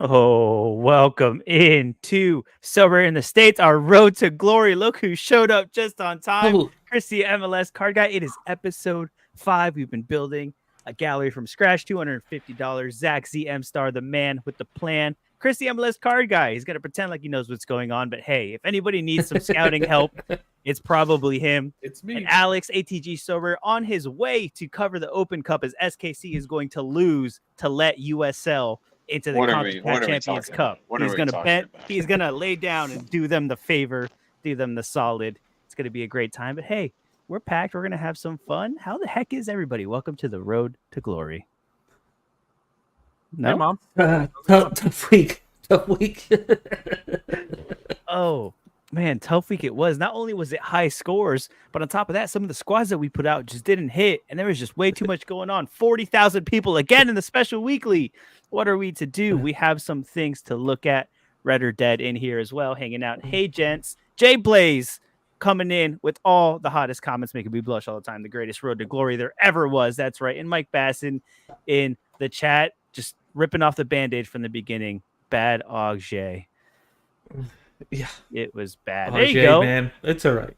Oh, welcome into Sober in the States, our road to glory. Look who showed up just on time. Oh, Christy MLS Card Guy. It is episode 5. We've been building a gallery from scratch, $250. Zach ZM Star, the man with the plan. Christy MLS Card Guy. He's going to pretend like he knows what's going on. But hey, if anybody needs some scouting help, it's probably him. it's me. And Alex, ATG Sober, on his way to cover the Open Cup as SKC is going to lose to let USL into the CONCACAF Champions Cup. He's gonna lay down and do them the favor, do them the solid. It's gonna be a great time. But hey, we're packed. We're gonna have some fun. How the heck is everybody? Welcome to the road to glory. No, Hey, Mom. tough week. Oh man, tough week it was. Not only was it high scores, but on top of that, some of the squads that we put out just didn't hit, and there was just way too much going on. 40,000 people again in the special weekly. What are we to do? We have some things to look at. Red or Dead in here as well, hanging out. Hey, gents. Jay Blaze coming in with all the hottest comments, making me blush all the time. The greatest road to glory there ever was. That's right. And Mike Basson in the chat, just ripping off the Band-Aid from the beginning. Bad Auge. Yeah, it was bad. There you go, man. It's all right.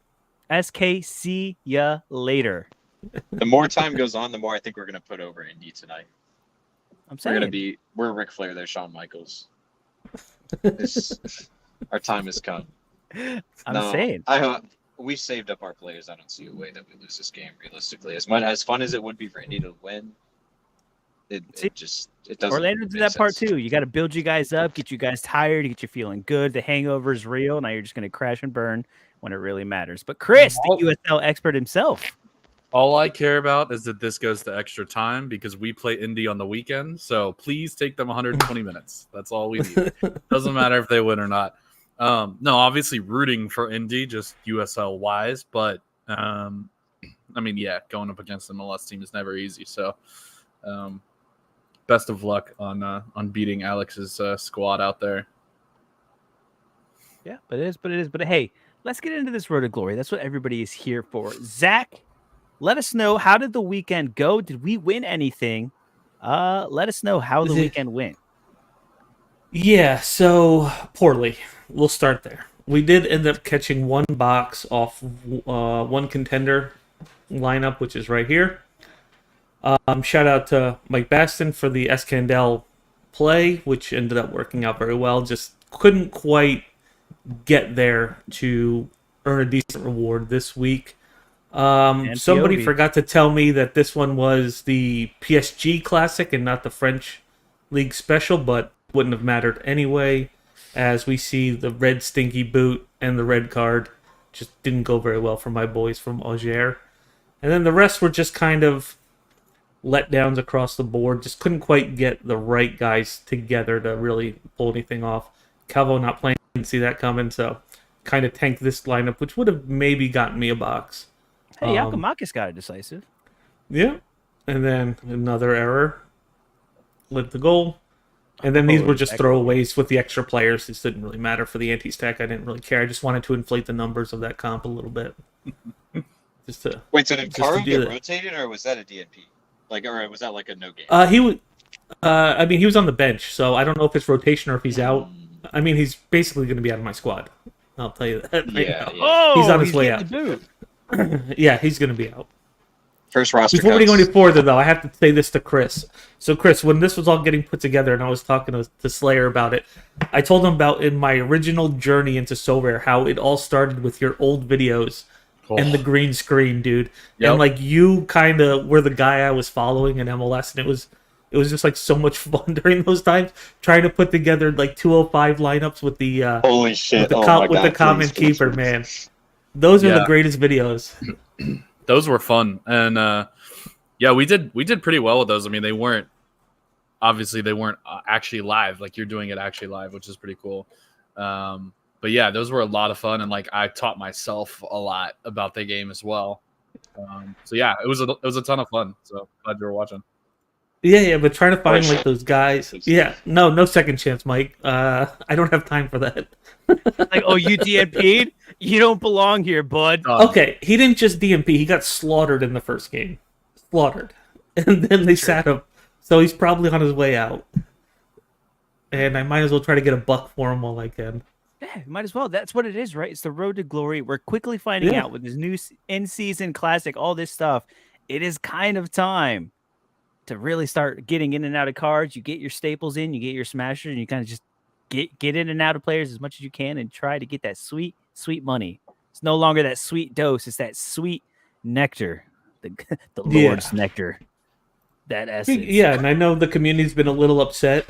SK, see ya later. The more time goes on, the more I think we're gonna put over Indy tonight. I'm saying we're Ric Flair, they're Shawn Michaels. Our time has come. I'm saying we saved up our players. I don't see a way that we lose this game realistically. As fun as it would be for Indy to win, it doesn't. Orlando did that part too. You got to build you guys up, get you guys tired, get you feeling good. The hangover is real. Now you're just going to crash and burn when it really matters. But Chris, the USL expert himself. All I care about is that this goes to extra time because we play Indy on the weekend. So please take them 120 minutes. That's all we need. Doesn't matter if they win or not. No, obviously rooting for Indy, just USL wise. But I mean, yeah, going up against the MLS team is never easy. So best of luck on beating Alex's squad out there. Yeah, but it is. But hey, let's get into this road to glory. That's what everybody is here for. Zach, let us know, how did the weekend go? Did we win anything? Let us know how the weekend went. Yeah, so poorly. We'll start there. We did end up catching one box off one contender lineup, which is right here. Shout out to Mike Baston for the Escandel play, which ended up working out very well. Just couldn't quite get there to earn a decent reward this week. Somebody forgot to tell me that this one was the PSG Classic and not the French League Special, but wouldn't have mattered anyway, as we see the red stinky boot and the red card just didn't go very well for my boys from Auxerre. And then the rest were just kind of letdowns across the board. Just couldn't quite get the right guys together to really pull anything off. Calvo not playing, didn't see that coming, so kind of tanked this lineup, which would have maybe gotten me a box. Hey, Alkamakis got it decisive. Yeah. And then another error led the goal. And then these were just throwaways with the extra players. This didn't really matter for the anti-stack. I didn't really care. I just wanted to inflate the numbers of that comp a little bit. Wait, so did Caro get rotated, or was that a DNP? Or was that like a no game? He was. I mean, he was on the bench, so I don't know if it's rotation or if he's out. I mean, he's basically going to be out of my squad. I'll tell you that. Yeah. Oh, he's on his way out. Yeah, he's going to be out. First roster. Before we go any further, though, I have to say this to Chris. So, Chris, when this was all getting put together and I was talking to Slayer about it, I told him about in my original journey into Sorare how it all started with your old videos and the green screen, dude. Yep. And, like, you kind of were the guy I was following in MLS, and it was just, like, so much fun during those times, trying to put together, like, 205 lineups with the holy shit, with the common keeper, man. Those are the greatest videos. Those were fun, and yeah, we did pretty well with those. I mean, they weren't actually live, like you're doing it actually live, which is pretty cool. But yeah, those were a lot of fun, and like I taught myself a lot about the game as well. So yeah, it was a ton of fun. So glad you were watching. Yeah, but trying to find like those guys. Yeah, no second chance, Mike. I don't have time for that. Like, oh, you DNP'd? You don't belong here, bud. Okay, he didn't just DNP. He got slaughtered in the first game. Slaughtered. And then they sat him. So he's probably on his way out. and I might as well try to get a buck for them while I can. Yeah, might as well. That's what it is, right? It's the road to glory. We're quickly finding Yeah. out with this new in-season classic, all this stuff. It is kind of time to really start getting in and out of cards. You get your staples in, you get your smashers, and you kind of just get in and out of players as much as you can and try to get that sweet, sweet money. It's no longer that sweet dose, it's that sweet nectar, the, the Lord's nectar. That essence. Yeah, and I know the community's been a little upset.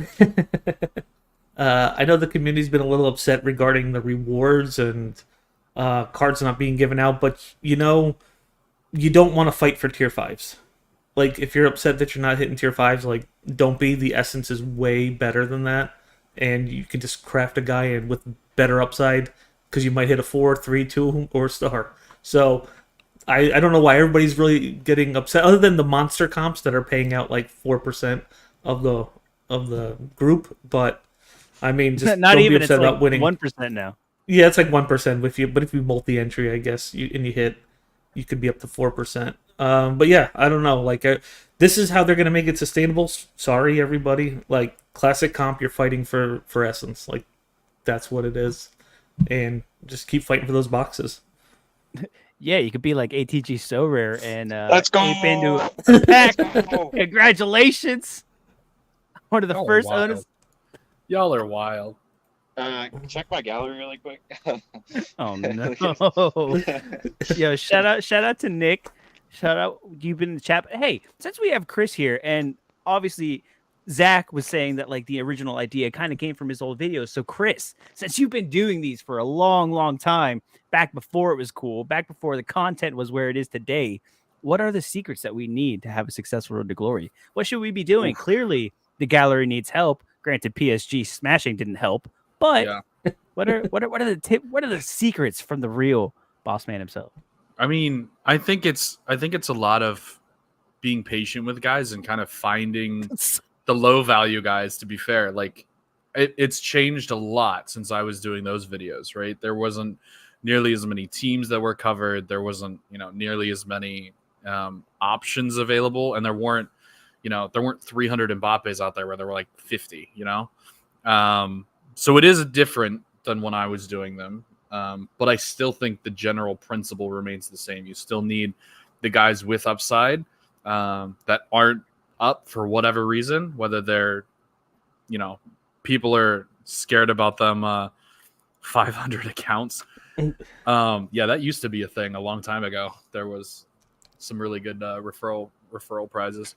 I know the community's been a little upset regarding the rewards and cards not being given out, but you don't want to fight for tier 5s. Like, if you're upset that you're not hitting tier 5s, like, don't be. The essence is way better than that. And you can just craft a guy in with better upside because you might hit a 4, 3, 2, or star. So, I don't know why everybody's really getting upset, other than the monster comps that are paying out like 4% of the group. But, I mean, just not don't even, be upset it's about like winning. 1% now. Yeah, it's like 1% if you multi-entry, I guess, and you hit, you could be up to 4%. But yeah, I don't know. Like, this is how they're gonna make it sustainable. Sorry, everybody. Like, classic comp, you're fighting for essence. Like, that's what it is, and just keep fighting for those boxes. Yeah, you could be like ATG So Rare and Let's go. ape into a pack. Congratulations! One of the Y'all are first wild. owners. Y'all are wild. Check my gallery really quick. Oh no! Yo, shout out to Nick. Shout out, you've been in the chat. Hey, since we have Chris here, and obviously Zach was saying that like the original idea kind of came from his old videos. So Chris, since you've been doing these for a long, long time, back before it was cool, back before the content was where it is today, what are the secrets that we need to have a successful road to glory? What should we be doing? Oof. Clearly, the gallery needs help. Granted, PSG smashing didn't help, but Yeah. what are the secrets from the real boss man himself? I mean, I think it's a lot of being patient with guys and kind of finding the low value guys. To be fair, like it's changed a lot since I was doing those videos. Right, there wasn't nearly as many teams that were covered. There wasn't nearly as many options available, and there weren't 300 Mbappes out there where there were like 50. So it is different than when I was doing them. But I still think the general principle remains the same. You still need the guys with upside that aren't up for whatever reason, whether they're, people are scared about them 500 accounts. Yeah, that used to be a thing a long time ago. There was some really good referral prizes.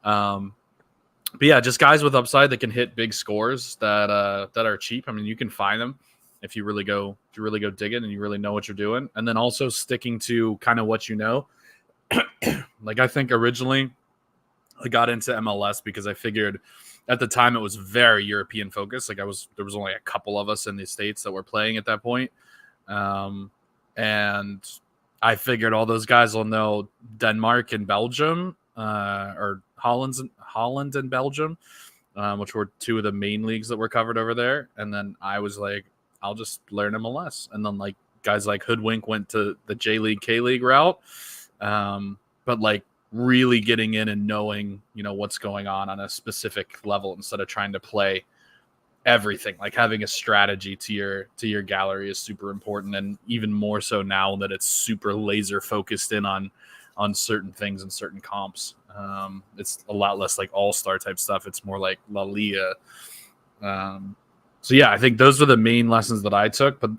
But yeah, just guys with upside that can hit big scores that are cheap. I mean, you can find them if you really go digging and you really know what you're doing. And then also sticking to kind of what you know. Like, I think originally I got into MLS because I figured at the time it was very European focused. Like, there was only a couple of us in the States that were playing at that point. And I figured all those guys will know Denmark and Belgium, or Holland and Belgium, which were two of the main leagues that were covered over there. And then I was like, I'll just learn MLS. And then like guys like Hoodwink went to the J League, K League route. But like really getting in and knowing, what's going on a specific level instead of trying to play everything. Like, having a strategy to your gallery is super important, and even more so now that it's super laser focused in on certain things and certain comps. It's a lot less like all-star type stuff. It's more like La Liga. So yeah, I think those are the main lessons that I took, but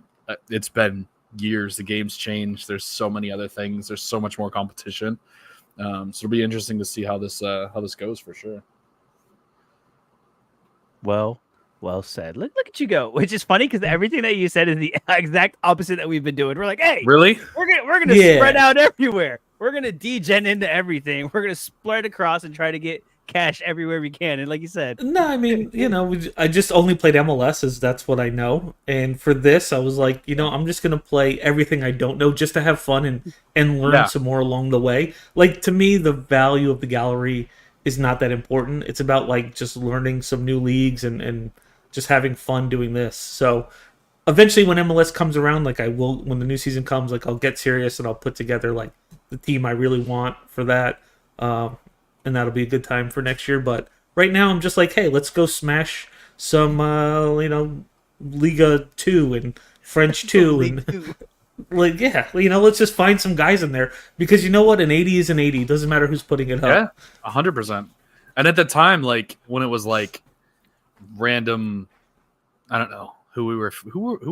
it's been years. The game's changed. There's so many other things. There's so much more competition. So it'll be interesting to see how this goes for sure. Well said. Look at you go. Which is funny because everything that you said is the exact opposite that we've been doing. We're like, hey, Really? we're gonna spread out everywhere. We're gonna degen into everything. We're gonna spread across and try to get cash everywhere we can. And like you said, No, I mean, I just only played MLS, as that's what I know. And for this, I was like, I'm just gonna play everything I don't know just to have fun and learn some more along the way. Like, to me, the value of the gallery is not that important. It's about like just learning some new leagues and just having fun doing this. So eventually when MLS comes around, like when the new season comes, like I'll get serious and I'll put together like the team I really want for that. And that'll be a good time for next year. But right now I'm just like, hey, let's go smash some Liga 2 and French 2 and like let's just find some guys in there because you know what, an 80 is an 80. It doesn't matter who's putting it Yeah, up. 100%. And at the time, like when it was like random, I don't know who were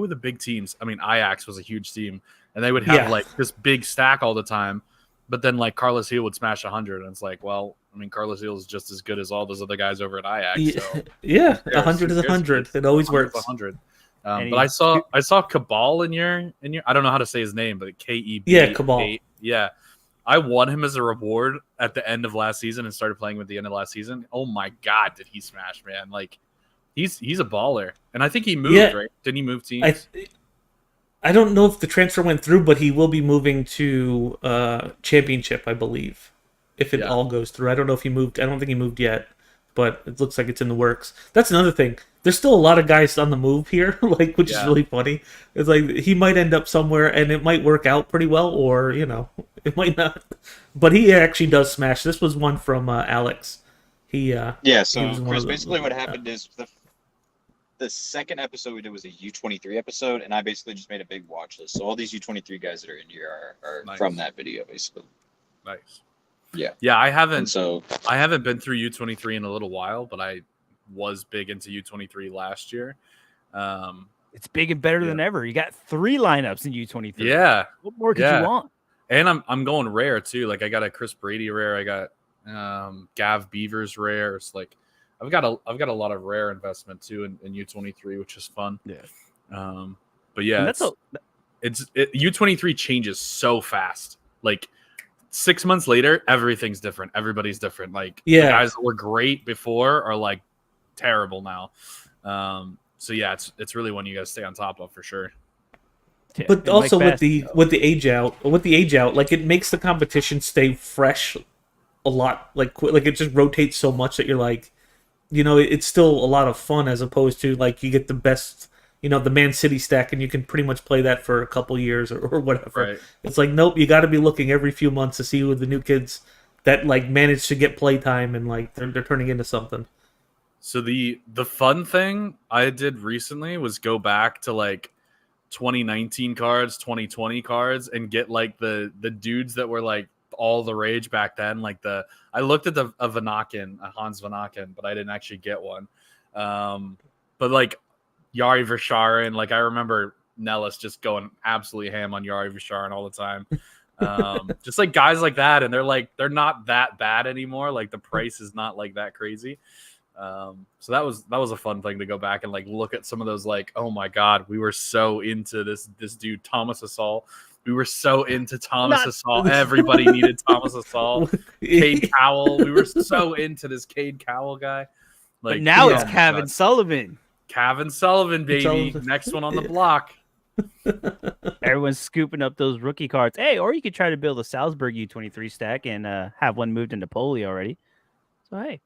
the big teams. I mean, Ajax was a huge team, and they would have Yeah. like this big stack all the time. But then like Carlos Heel would smash 100, and it's like, well, I mean, Carlos Heel is just as good as all those other guys over at Ajax. So Yeah, who cares? 100 is Who cares? 100. It always 100 is works. 100. And But I saw Cabal in your I don't know how to say his name, but Keb. Yeah, Cabal. Yeah, I won him as a reward at the end of last season and started playing him at the end of last season. Oh my god, did he smash, man! Like he's a baller, and I think he moved, right? Didn't he move teams? I don't know if the transfer went through, but he will be moving to Championship, I believe, if it all goes through. I don't know if he moved. I don't think he moved yet, but it looks like it's in the works. That's another thing. There's still a lot of guys on the move here, like which is really funny. It's like he might end up somewhere, and it might work out pretty well, or it might not. But he actually does smash. This was one from Alex. So Chris, basically what happened is the second episode we did was a U23 episode, and I basically just made a big watch list. So all these U23 guys that are in here are Nice. from that video, basically. Nice. Yeah. Yeah, I haven't I haven't been through U23 in a little while, but I was big into U23 last year. It's big and better than ever. You got 3 lineups in U23. Yeah. What more could you want? And I'm going rare too. Like I got a Chris Brady rare. I got Gav Beavers rare. It's like I've got a lot of rare investment too in U23, which is fun. Yeah. But yeah, U23 changes so fast. Like 6 months later, everything's different. Everybody's different. Like the guys that were great before are like terrible now. So yeah, it's really one you guys stay on top of for sure. Yeah. But And also Mike with the age out, like it makes the competition stay fresh a lot. Like it just rotates so much that you're like, it's still a lot of fun as opposed to like you get the best, the Man City stack and you can pretty much play that for a couple years or whatever. Right. It's like, nope, you got to be looking every few months to see who the new kids that like manage to get play time and like they're turning into something. So the fun thing I did recently was go back to like 2019 cards, 2020 cards, and get like the dudes that were like all the rage back then. Like I looked at a Hans Vanaken, but I didn't actually get one. But like Yari Verscharen, like I remember Nellis just going absolutely ham on Yari Verscharen all the time. Just like guys like that, and they're not that bad anymore. Like the price is not like that crazy. So that was a fun thing to go back and like look at some of those, like, oh my god, we were so into this dude Thomas Assault. We were so into Thomas Assault. Everybody needed Thomas Assault. Cade Cowell. We were so into this Cade Cowell guy. Like, but now it's Kevin Sullivan. Kevin Sullivan, baby. Next one on the block. Everyone's scooping up those rookie cards. Hey, or you could try to build a Salzburg U23 stack and have one moved into Poli already. So hey.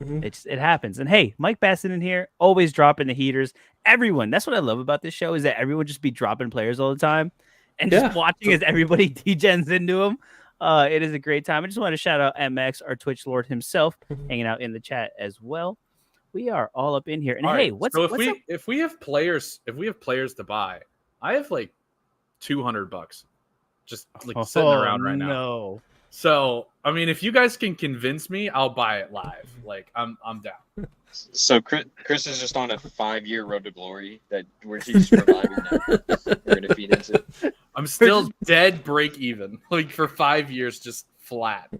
It happens. And hey, Mike Basson in here, always dropping the heaters. Everyone, that's what I love about this show, is that everyone just be dropping players all the time and just watching as everybody degens into them. It is a great time. I just want to shout out MX, our Twitch Lord himself, hanging out in the chat as well. We are all up in here. And hey, if we have players to buy, I have like $200 just like sitting around right now. No. So, I mean, if you guys can convince me, I'll buy it live. Like, I'm down. So Chris is just on a 5-year road to glory where he's reviving now. We're gonna feed into. I'm still dead break even, like for 5 years, just flat.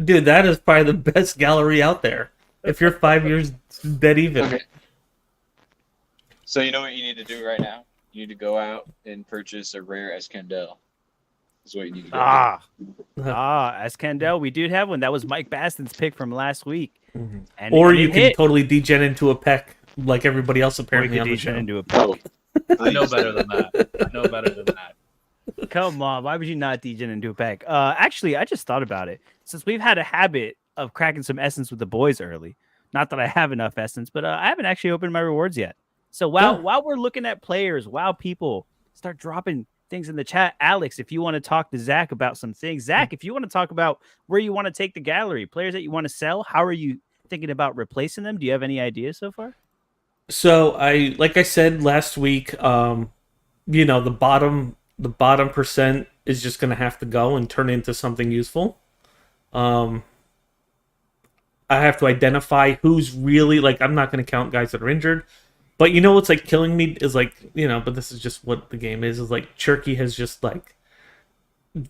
Dude, that is probably the best gallery out there. If you're 5 years dead even. Okay. So you know what you need to do right now? You need to go out and purchase a rare Escandel. That's what you need to do. Escandel. We did have one. That was Mike Baston's pick from last week. Mm-hmm. Or you can totally degen into a peck like everybody else apparently on the show. Into a peck. I know better than that. Come on, why would you not degen into a pack? Actually, I just thought about it. Since we've had a habit of cracking some essence with the boys early, not that I have enough essence, but I haven't actually opened my rewards yet. So while we're looking at players, while people start dropping things in the chat, Alex, if you want to talk to Zach about some things, Zach, if you want to talk about where you want to take the gallery, players that you want to sell, how are you thinking about replacing them? Do you have any ideas so far? So like I said last week, the bottom percent is just going to have to go and turn into something useful. I have to identify who's really like. I'm not going to count guys that are injured, but what's like killing me is like But this is just what the game is. Is like Cherky has just like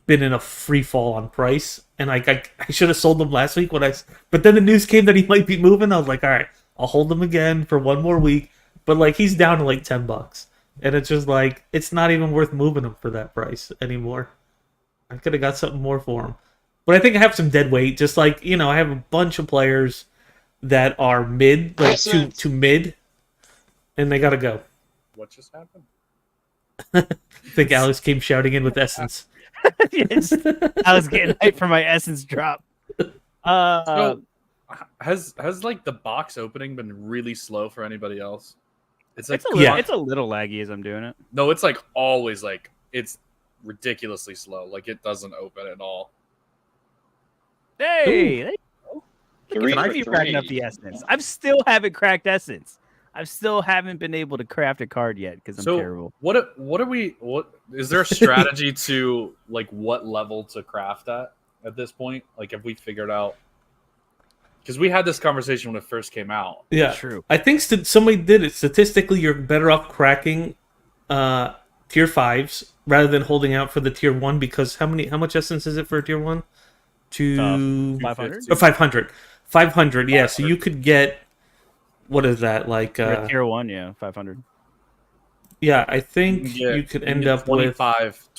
been in a free fall on price, and like I should have sold him last week but then the news came that he might be moving. I was like, all right, I'll hold him again for one more week, but like he's down to like $10, and it's just like it's not even worth moving him for that price anymore. I could have got something more for him, but I think I have some dead weight. Just like I have a bunch of players that are mid, like to mid, and they gotta go. What just happened? I think Alex came shouting in with Essence. Yes, I was getting hyped for my Essence drop. So, has like the box opening been really slow for anybody else? It's like it's a little laggy as I'm doing it. No, it's like always like it's ridiculously slow. Like it doesn't open at all. Hey, Three I for be three. cracking up the Essence. I still haven't cracked Essence. I still haven't been able to craft a card yet because I'm terrible. What are we? What is there a strategy to like what level to craft at this point? Like, have we figured out? Because we had this conversation when it first came out. Yeah, true. I think somebody did it. Statistically, you're better off cracking tier 5s rather than holding out for the tier 1 because how much essence is it for a tier 1? 500 or 500. 500, yeah. So you could get what is that like? tier 1, yeah, 500. Yeah, I think you could end up with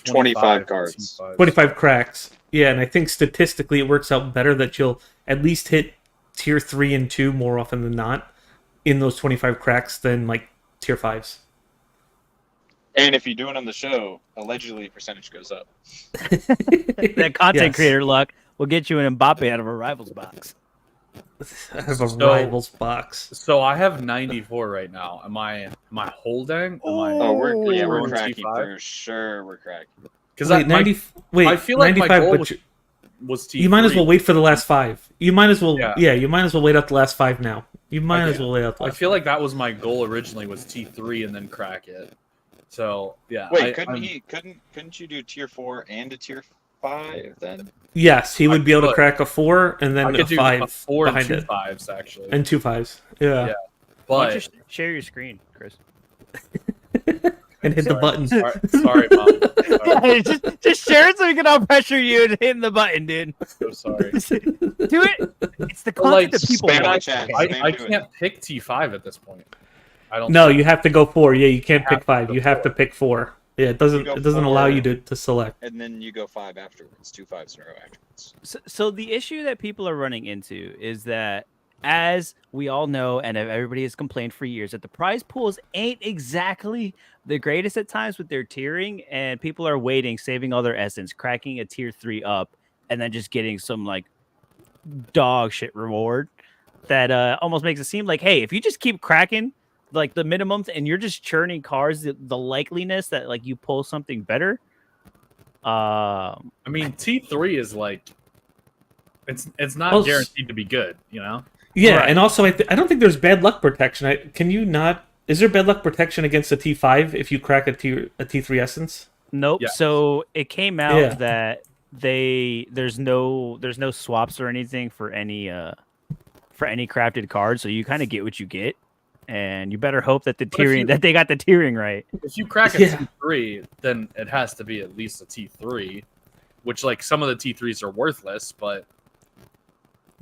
25 cards. 25 cracks. Yeah, and I think statistically it works out better that you'll at least hit tier 3 and 2 more often than not in those 25 cracks than like tier 5s. And if you do it on the show, allegedly percentage goes up. That content creator luck will get you an Mbappe out of a rival's box. I have a rival's box. So I have 94 right now. Am I holding? We're cracking for sure. We're cracking. Because I feel like 95, my goal was T3. You might as well wait for the last 5. You might as well you might as well wait up the last 5 now. You might as well wait up. I feel like that was my goal originally was T3 and then crack it. So yeah. Wait, couldn't you do tier 4 and a tier 5 then? Yes, he would be able to crack a 4 and then a 5 a 4 and behind 2 it. 5s actually. And 2 5s. Yeah. But why don't you share your screen, Chris? And hit the button. Sorry, Mom. Yeah, just share it so we can all pressure you and hitting the button, dude. So sorry. Do it. It's the content that people want. I can't pick T5 at this point. No, you have to go 4. Yeah, you can't pick 5. You have to pick 4. Yeah, it doesn't allow you to select. And then you go 5 afterwards. 2 5s in a row afterwards. So the issue that people are running into is that, as we all know, and everybody has complained for years, that the prize pools ain't exactly the greatest at times with their tiering, and people are waiting, saving all their essence, cracking a tier 3 up, and then just getting some like dog shit reward that almost makes it seem like, hey, if you just keep cracking like the minimums and you're just churning cards, the likeliness that like you pull something better. I mean, T3 is like it's not guaranteed to be good, you know. Yeah, right. And also I don't think there's bad luck protection. Can you not? Is there bad luck protection against a T5 if you crack a T3 essence? Nope. Yeah. So it came out that there's no swaps or anything for any crafted cards, so you kind of get what you get, and you better hope that that they got the tiering right. If you crack a T3, then it has to be at least a T3, which like some of the T3s are worthless, but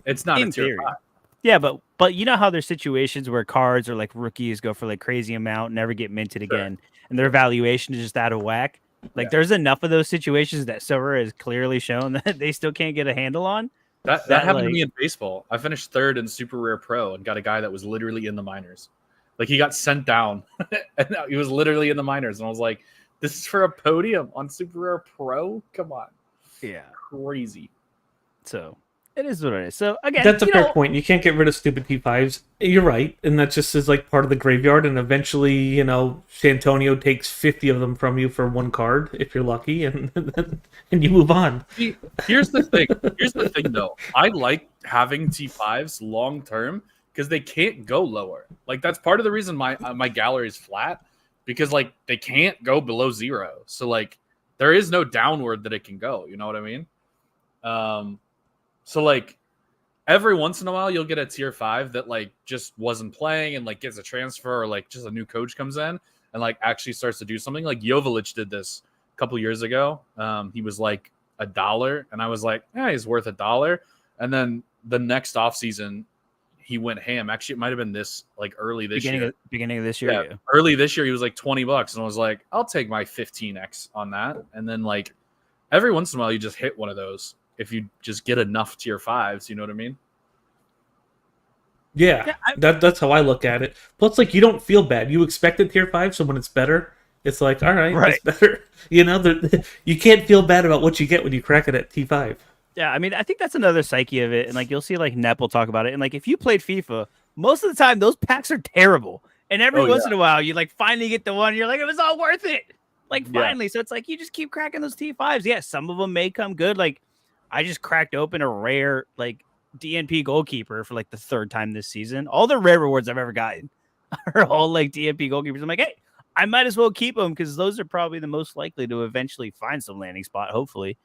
it's not a tier 5. Yeah, but you know how there's situations where cards or like rookies go for like crazy amount, never get minted again, and their valuation is just out of whack. Like there's enough of those situations that Sorare has clearly shown that they still can't get a handle on. That happened to me in baseball. I finished 3rd in Super Rare Pro and got a guy that was literally in the minors. Like he got sent down, and he was literally in the minors, and I was like, "This is for a podium on Super Rare Pro? Come on, yeah, crazy." So It is what it is. So again, That's a fair point. You can't get rid of stupid T5s. You're right, and that just is like part of the graveyard. And eventually, Santonio takes 50 of them from you for one card if you're lucky, and and you move on. See, here's the thing. Here's the thing, though. I like having T5s long term because they can't go lower. Like that's part of the reason my gallery is flat because like they can't go below 0. So like there is no downward that it can go. You know what I mean? So like every once in a while you'll get a tier 5 that like just wasn't playing and like gets a transfer or like just a new coach comes in and like actually starts to do something. Like Jovic did this a couple years ago. He was like $1 and I was like, yeah, he's worth $1. And then the next offseason he went ham. Actually, it might have been this like early this year. Beginning of this year. Yeah. Early this year he was like $20 and I was like, I'll take my 15x on that. And then like every once in a while you just hit one of those. If you just get enough tier 5s, you know what I mean? Yeah, that's how I look at it. Plus, like, you don't feel bad. You expect a tier 5, so when it's better, it's like, all right. It's better. You can't feel bad about what you get when you crack it at T5. Yeah, I mean, I think that's another psyche of it. And like you'll see like Nepal talk about it. And like if you played FIFA, most of the time those packs are terrible. And every once in a while you like finally get the one, you're like, it was all worth it. Like finally. So it's like you just keep cracking those T5s. Yeah, some of them may come good. Like I just cracked open a rare like DNP goalkeeper for like the 3rd time this season. All the rare rewards I've ever gotten are all like DNP goalkeepers. I'm like, hey, I might as well keep them because those are probably the most likely to eventually find some landing spot, hopefully.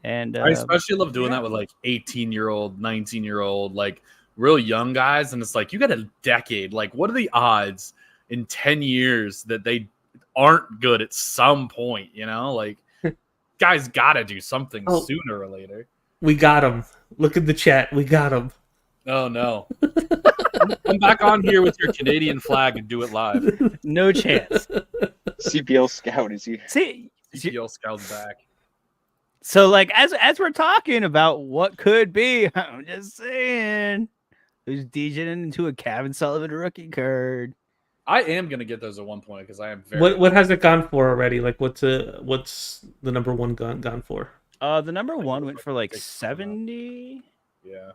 And I especially love doing that with like 18-year-old, 19-year-old, like real young guys. And it's like, you got a decade. Like, what are the odds in 10 years that they aren't good at some point? Like guys got to do something sooner or later. We got him. Look at the chat. We got him. Oh, no. Come back on here with your Canadian flag and do it live. No chance. CPL Scout is here. See, CPL Scout's back. So, like, as we're talking about what could be, I'm just saying, who's DJing into a Kevin Sullivan rookie card? I am gonna get those at one point because I am very. What has it gone for already? Like, what's the number one gone for? The number one went for like 70. Yeah.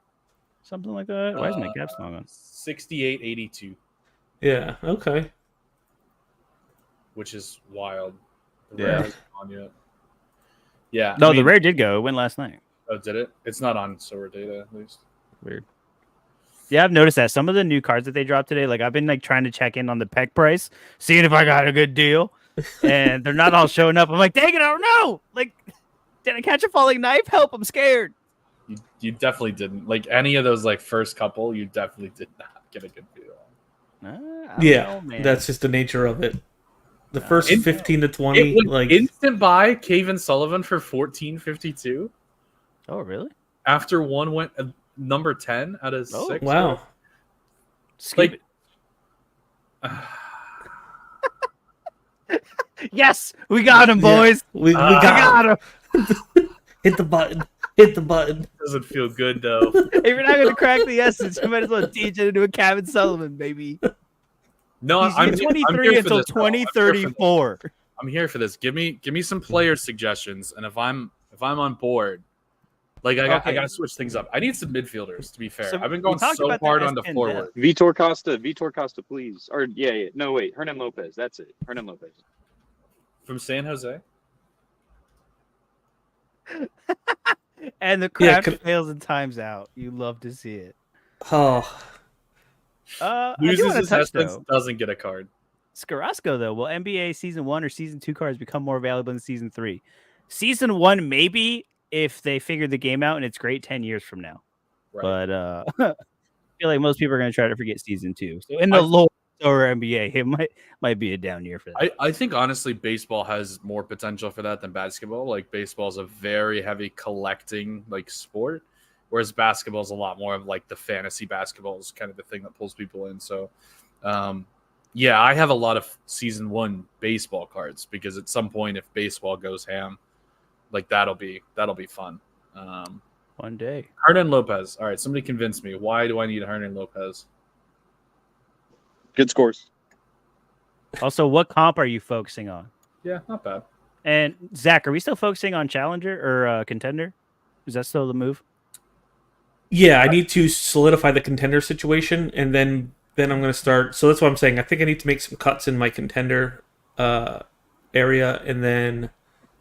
Something like that. Why is my caps not on? 68.82. Yeah. Okay. Which is wild. The rare hasn't gone yet. Yeah. No, the rare did go. It went last night. Oh, did it? It's not on Sorare data at least. Weird. Yeah, I've noticed that some of the new cards that they dropped today, like I've been like trying to check in on the PEC price, seeing if I got a good deal, and they're not all showing up. I'm like, dang it, I don't know. Like, did I catch a falling knife? Help! I'm scared. You definitely didn't. Like any of those like first couple, you definitely did not get a good deal. That's just the nature of it. The first 15 to 20, like instant buy Kevin Sullivan for 14.52. Oh, really? After one went number 10 out of 6. Wow. Like, yes, we got him, boys. Yeah, we got him. Hit the button. Hit the button. Doesn't feel good though. If you're not gonna crack the essence, you might as well teach it into a Kevin Sullivan, baby. No, I'm 23 until 2034. I'm here for this. Give me some player suggestions, and if I'm on board, like I got to switch things up. I need some midfielders. To be fair, So I've been going so hard on the forward. Vitor Costa, please. Or no, wait, Hernan Lopez. That's it, Hernan Lopez from San Jose. And the crowd fails and times out. You love to see it. Oh. Loses his essence, doesn't get a card. Scarrasco, though, will NBA Season 1 or Season 2 cards become more valuable in Season 3? Season 1, maybe, if they figure the game out and it's great 10 years from now. Right. But I feel like most people are going to try to forget Season 2. So in the lower NBA, it might be a down year for that. I think, honestly, baseball has more potential for that than basketball. Like, baseball is a very heavy collecting, like, sport. Whereas basketball is a lot more of like the fantasy basketball is kind of the thing that pulls people in. So, yeah, I have a lot of Season 1 baseball cards because at some point, if baseball goes ham, like that'll be fun. One day. Hernan Lopez. All right, somebody convince me. Why do I need Hernan Lopez? Good scores. Also, what comp are you focusing on? Yeah, not bad. And Zach, are we still focusing on Challenger or Contender? Is that still the move? Yeah, I need to solidify the contender situation, and then I'm going to start. So that's what I'm saying. I think I need to make some cuts in my contender area, and then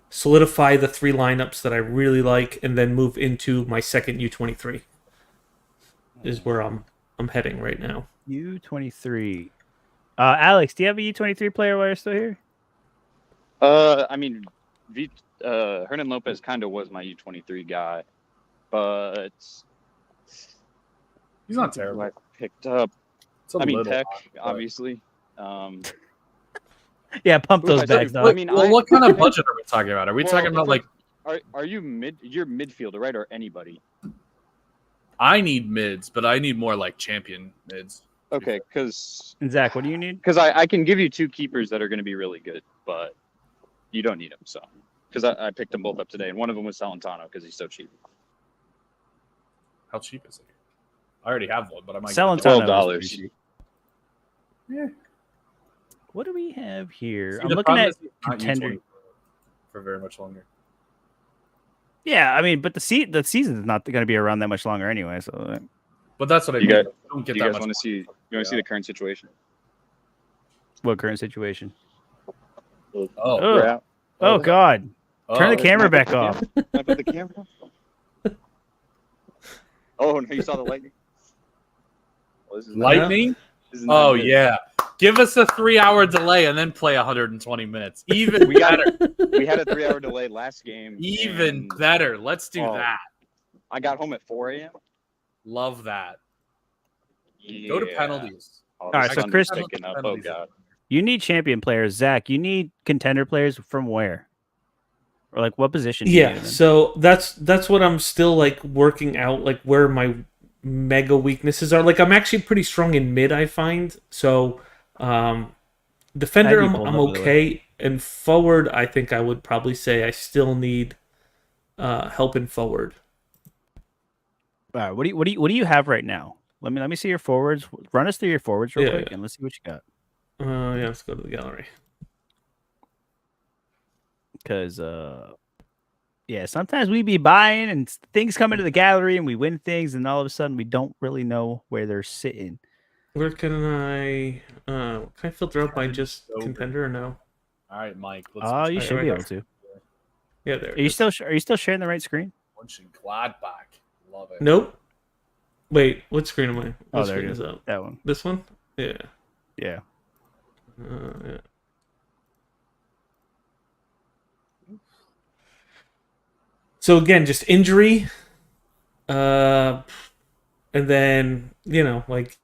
solidify the 3 lineups that I really like, and then move into my second U23. Is where I'm heading right now. U23. Alex, do you have a U23 player while you're still here? I mean, Hernan Lopez kind of was my U23 guy, but He's not who terrible. I picked up. It's a I mean, little Tech, hot, but- obviously. Yeah, pump Who did those I say? bags, I dog. mean, Well, what kind of budget are we talking about? Are we Well, talking about it's like are you mid? You're midfielder, right, or anybody? I need mids, but I need more like champion mids. Okay, because And Zach, what do you need? I can give you 2 keepers that are going to be really good, but you don't need them. So because I picked them both up today, and one of them was Salentano because he's so cheap. How cheap is it? I already have one, but I might Selling get it. $12. Yeah. What do we have here? See, I'm the looking problem at is he's not contender. U20 for very much longer. Yeah, I mean, but the season's not going to be around that much longer anyway. So But that's what I You mean. got- Don't Do get you that guys much. want to see? You want to see the current situation? what current situation? Oh, Oh, We're out. oh God! Turn the oh. camera Can I back put the off. Can I put the camera? Oh no! You saw the lightning. Well, this is not- Lightning. this is not Oh good. yeah. Give us a 3-hour delay and then play 120 minutes. Even We got better. We had a 3-hour delay last game. Even and better. Let's do Oh. that. I got home at 4 a.m. Love that. Yeah. Go to penalties. Oh, All right, the so sun's Chris- picking up. Oh Penalties. god. You need champion players, Zach. You need contender players from where? Or like what position? do you Yeah, need them in? so that's what I'm still like working out, like where my mega weaknesses are. Like I'm actually pretty strong in mid, I find. So defender, I'd be pulled I'm up, by the okay, and forward, I think I would probably say I still need help in forward. All right, what do you have right now? Let me see your forwards. Run us through your forwards real Yeah, quick, yeah. and let's see what you got. Yeah, let's go to the gallery. Because yeah, sometimes we be buying and things come into the gallery and we win things, and all of a sudden we don't really know where they're sitting. Where can I filter out by just So contender or no? All right, Mike. Let's Oh, you right, should right be here. able to. Yeah, there. Are you still sharing the right screen? Gladbach. Love it. Nope. Wait, what screen am I? What Oh, there screen it is is. up? That one. This one? Yeah. Yeah. Yeah. So again, just injury, and then like,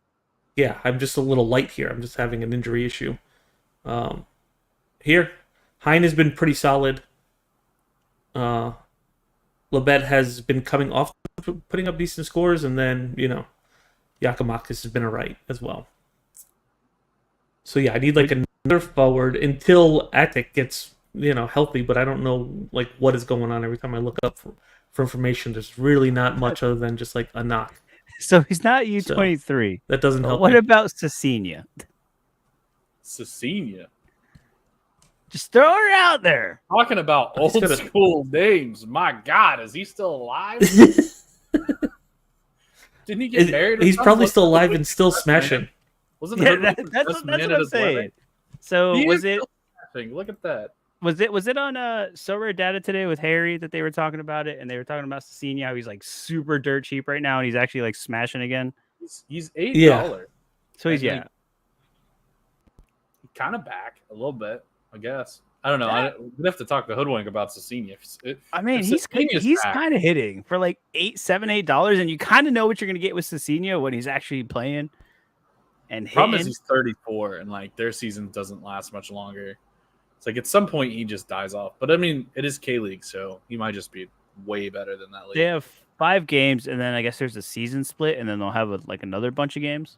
yeah, I'm just a little light here. I'm just having an injury issue. Here, Hein has been pretty solid. Labette has been coming off, putting up decent scores, and then Yakimakis has been alright as well. So yeah, I need like another forward until Attic gets healthy, but I don't know like what is going on. Every time I look up for information, there's really not much other than just like a knock. So he's not U23. That doesn't help. What me. about Cecilia? Cecilia. Just throw her out there. Talking about He's old gonna- school names. My God, is he still alive? Didn't he get married? or He's something? probably Wasn't still the alive Hoodwink and still his best man? smashing. Wasn't Yeah, Hoodwink that's his what best man at I'm his wedding? saying. So He was is it still smashing. Look at that. was it on Sorare Data today with Harry that they were talking about it, and they were talking about Cecilia, how he's like super dirt cheap right now, and he's actually like smashing again. He's $8. Yeah. So he's And kind of back a little bit, I guess. I don't know. We'd have to talk to Hoodwink about Cecilia. I mean, If he's Cecilia's back- kind of hitting for like $8, and you kind of know what you're gonna get with Cecilia when he's actually playing and Problem is hitting. he's 34 and like their season doesn't last much longer. It's like at some point he just dies off. But I mean, it is K League, so he might just be way better than that league. They have 5 games, and then I guess there's a season split, and then they'll have like another bunch of games.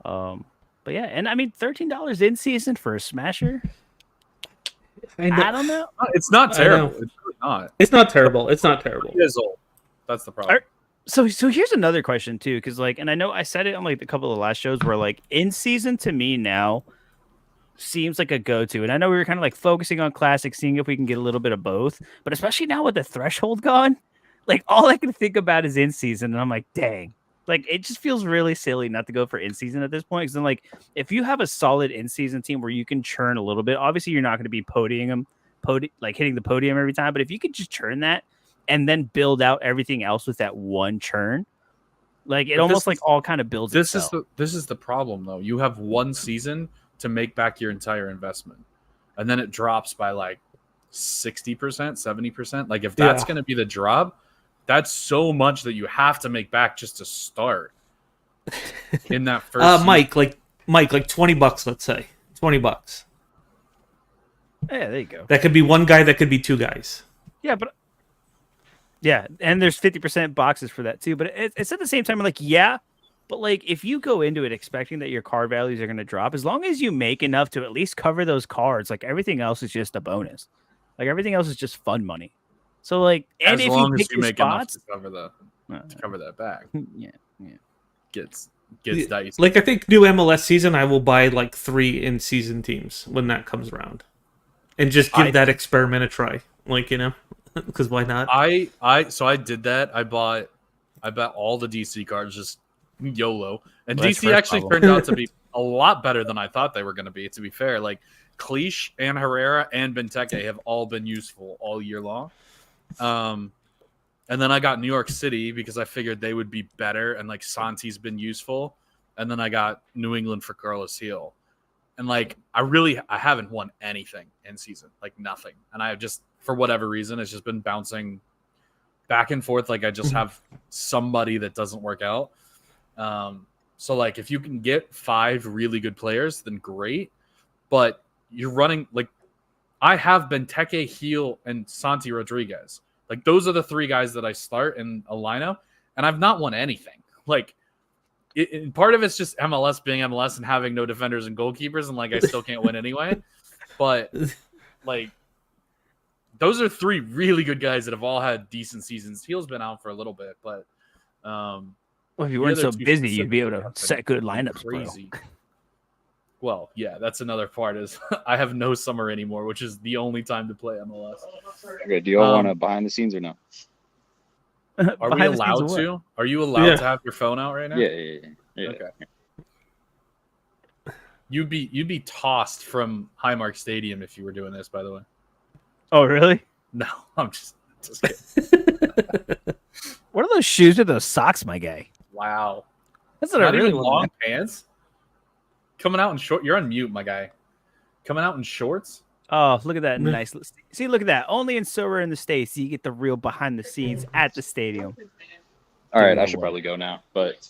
But yeah, and I mean $13 in season for a smasher. I don't know. It's not I terrible. know. It's really not. It's not terrible. It's not terrible. He is old. That's the problem. So here's another question too, because like, and I know I said it on like a couple of the last shows where like in season to me now seems like a go-to, and I know we were kind of like focusing on classic, seeing if we can get a little bit of both, but especially now with the threshold gone, like all I can think about is in season, and I'm like, dang. Like it just feels really silly not to go for in season at this point. Because then, like, if you have a solid in season team where you can churn a little bit, obviously you're not going to be podium them, like hitting the podium every time. But if you could just churn that and then build out everything else with that one churn, like it But almost like all kind of builds itself. This is the problem though. You have one season to make back your entire investment, and then it drops by like 60%, 70%. Like if that's going to be the drop, that's so much that you have to make back just to start in that first season. Mike, like $20, let's say $20. Yeah, there you go. That could be one guy. That could be two guys. Yeah, but yeah, and there's 50% boxes for that too. But it's at the same time like, yeah, but like if you go into it expecting that your card values are going to drop, as long as you make enough to at least cover those cards, like everything else is just a bonus. Like everything else is just fun money. So like, and as if long you as pick you make spots, enough to cover that back, yeah, gets dicey. Like I think new MLS season, I will buy like 3 in season teams when that comes around, and just give that experiment a try. Like because why not? So I did that. I bought all the DC cards, just YOLO, and Well, DC actually turned out to be a lot better than I thought they were going to be. To be fair, like Cliche and Herrera and Benteke have all been useful all year long. And then I got New York City because I figured they would be better, and like Santi's been useful. And then I got New England for Carlos Heel. And like I haven't won anything in season, like nothing. And I just, for whatever reason, it's just been bouncing back and forth. Like I just have somebody that doesn't work out. So like if you can get 5 really good players, then great. But you're running like I have Benteke, Heel, and Santi Rodriguez. Like those are the 3 guys that I start in a lineup, and I've not won anything. Like part of it's just MLS being MLS and having no defenders and goalkeepers, and like I still can't win anyway. But like those are 3 really good guys that have all had decent seasons. Heel's been out for a little bit, but well, if you weren't so busy, you'd be able to set good lineups. Crazy. Bro. Well, yeah, that's another part is I have no summer anymore, which is the only time to play MLS. Okay, do you all want to behind the scenes or no? Are we allowed to? Are you allowed to have your phone out right now? Yeah. Okay. You'd be tossed from Highmark Stadium if you were doing this, by the way. Oh, really? No, I'm just kidding. What are those shoes with those socks, my guy? Wow. That's not even long pants. Coming out in short. You're on mute, my guy. Coming out in shorts. Oh, look at that nice. See, look at that. Only in Sorare in the States, you get the real behind the scenes at the stadium. All right, I should probably go now. But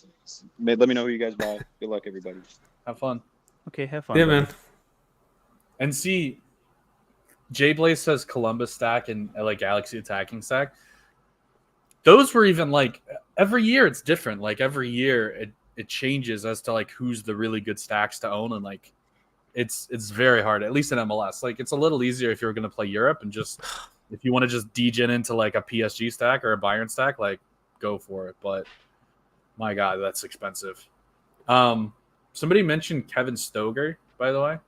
let me know who you guys buy. Good luck, everybody. Have fun. Okay, have fun. Yeah, man. And see, Jay Blaze says Columbus stack and like Galaxy attacking stack. Those were even like every year it's different. Like every year it changes as to like who's the really good stacks to own, and like it's very hard, at least in MLS. Like it's a little easier if you're going to play Europe, and just if you want to just degen into like a PSG stack or a Bayern stack, like go for it. But my God, that's expensive. Somebody mentioned Kevin Stoger, by the way.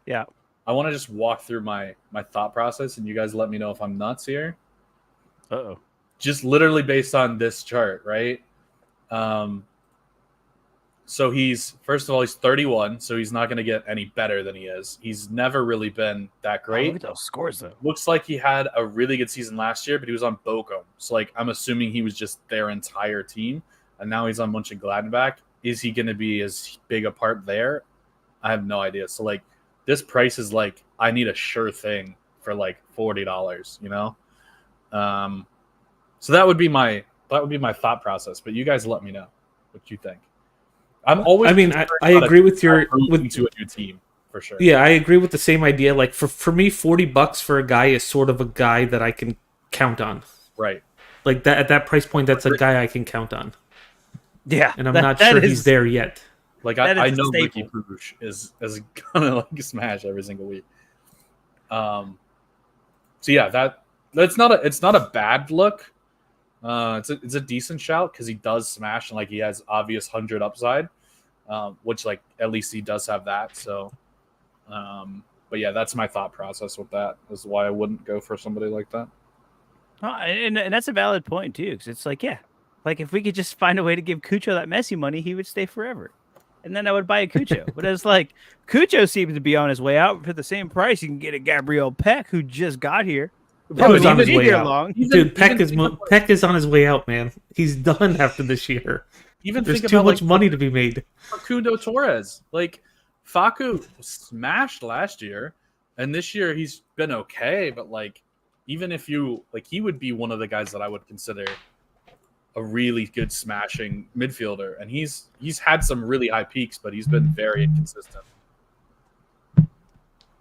Yeah. I want to just walk through my thought process, and you guys let me know if I'm nuts here. Uh-oh. Just literally based on this chart, right? So first of all, he's 31, so he's not going to get any better than he is. He's never really been that great. Look at those scores, though. Looks like he had a really good season last year, but he was on Bochum. So, like, I'm assuming he was just their entire team, and now he's on Mönchengladbach. Is he going to be as big a part there? I have no idea. So, like, this price is like, I need a sure thing for like $40, you know? So that would be my thought process. But you guys let me know what you think. I'm always. I mean, I agree with your to a new team for sure. Yeah, I agree with the same idea. Like for me, $40 for a guy is sort of a guy that I can count on. Right. Like that at that price point, that's a guy I can count on. Yeah, and I'm not sure he's there yet. Like I know Ricky Puig is gonna like smash every single week. So yeah, it's not a bad look. It's a decent shout because he does smash and like he has obvious 100 upside, which like at least he does have that. So, but yeah, that's my thought process with that. Is why I wouldn't go for somebody like that. And that's a valid point too, because it's like, yeah, like if we could just find a way to give Cucho that Messi money, he would stay forever, and then I would buy a Cucho. But it's like Cucho seems to be on his way out for the same price. You can get a Gabriel Peck who just got here. Who Peck was probably on his didn't way be here out. long. Dude, Peck is on his way out, man. He's done after this year. Even There's think too about much like money to be made. Facundo Torres. Like Facu smashed last year, and this year he's been okay. But like, even if you like, he would be one of the guys that I would consider a really good smashing midfielder. And he's had some really high peaks, but he's been very inconsistent.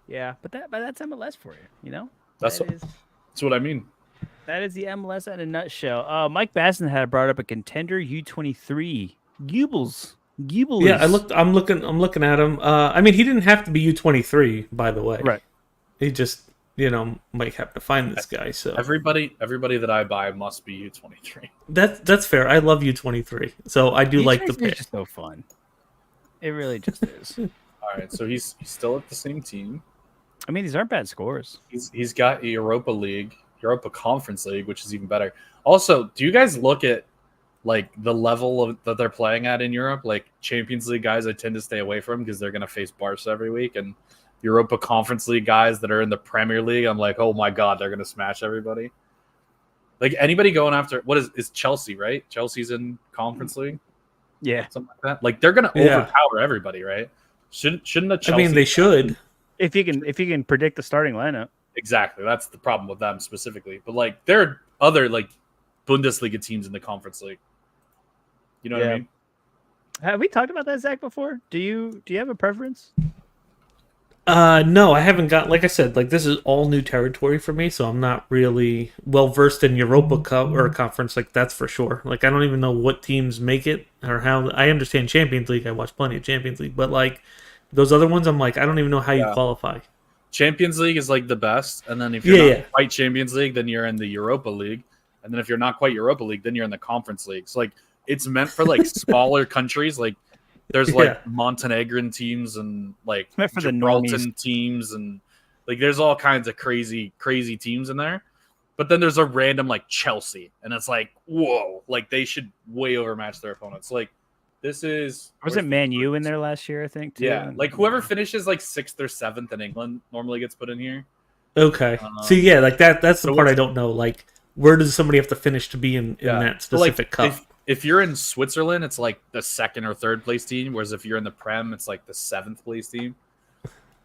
Yeah, but that's MLS for you, you know. That's what I mean. That is the MLS in a nutshell. Mike Basson had brought up a contender U23 Gubels. Yeah, I'm looking at him. I mean, he didn't have to be U23, by the way. Right. He just, might have to find this guy. So everybody that I buy must be U23. That's fair. I love U23, so I do like the pick. It's just so fun. It really just is. All right, so he's still at the same team. I mean, these aren't bad scores. He's got a Europa Conference League, which is even better. Also, do you guys look at like the level that they're playing at in Europe? Like Champions League guys, I tend to stay away from because they're going to face Barca every week, and Europa Conference League guys that are in the Premier League, I'm like, oh my god, they're going to smash everybody. Like anybody going after what is Chelsea, right? Chelsea's in Conference League, yeah, something like that. Like they're going to overpower everybody, right? Shouldn't a Chelsea? I mean, they should. If you can predict the starting lineup. Exactly. That's the problem with them specifically. But like there are other like Bundesliga teams in the Conference League. You know what I mean? Have we talked about that, Zach, before? Do you have a preference? No, I haven't got. Like I said, like this is all new territory for me, so I'm not really well versed in Europa Cup or Conference. Like that's for sure. Like I don't even know what teams make it or how. I understand Champions League. I watch plenty of Champions League, but like those other ones, I'm like, I don't even know how you qualify. Champions League is like the best, and then if you're not quite Champions League, then you're in the Europa League, and then if you're not quite Europa League, then you're in the Conference League. So like it's meant for like smaller countries. Like there's like Montenegrin teams and like it's meant for Gibraltar teams, and like there's all kinds of crazy teams in there. But then there's a random like Chelsea, and it's like whoa, like they should way overmatch their opponents. Like this is wasn't Man U in there last year, I think. Too? Yeah, like whoever finishes like 6th or 7th in England normally gets put in here. Okay. So yeah, like that's the part I don't know. Like, where does somebody have to finish to be in that specific cup? If you're in Switzerland, it's like the 2nd or 3rd place team, whereas if you're in the Prem, it's like the 7th place team.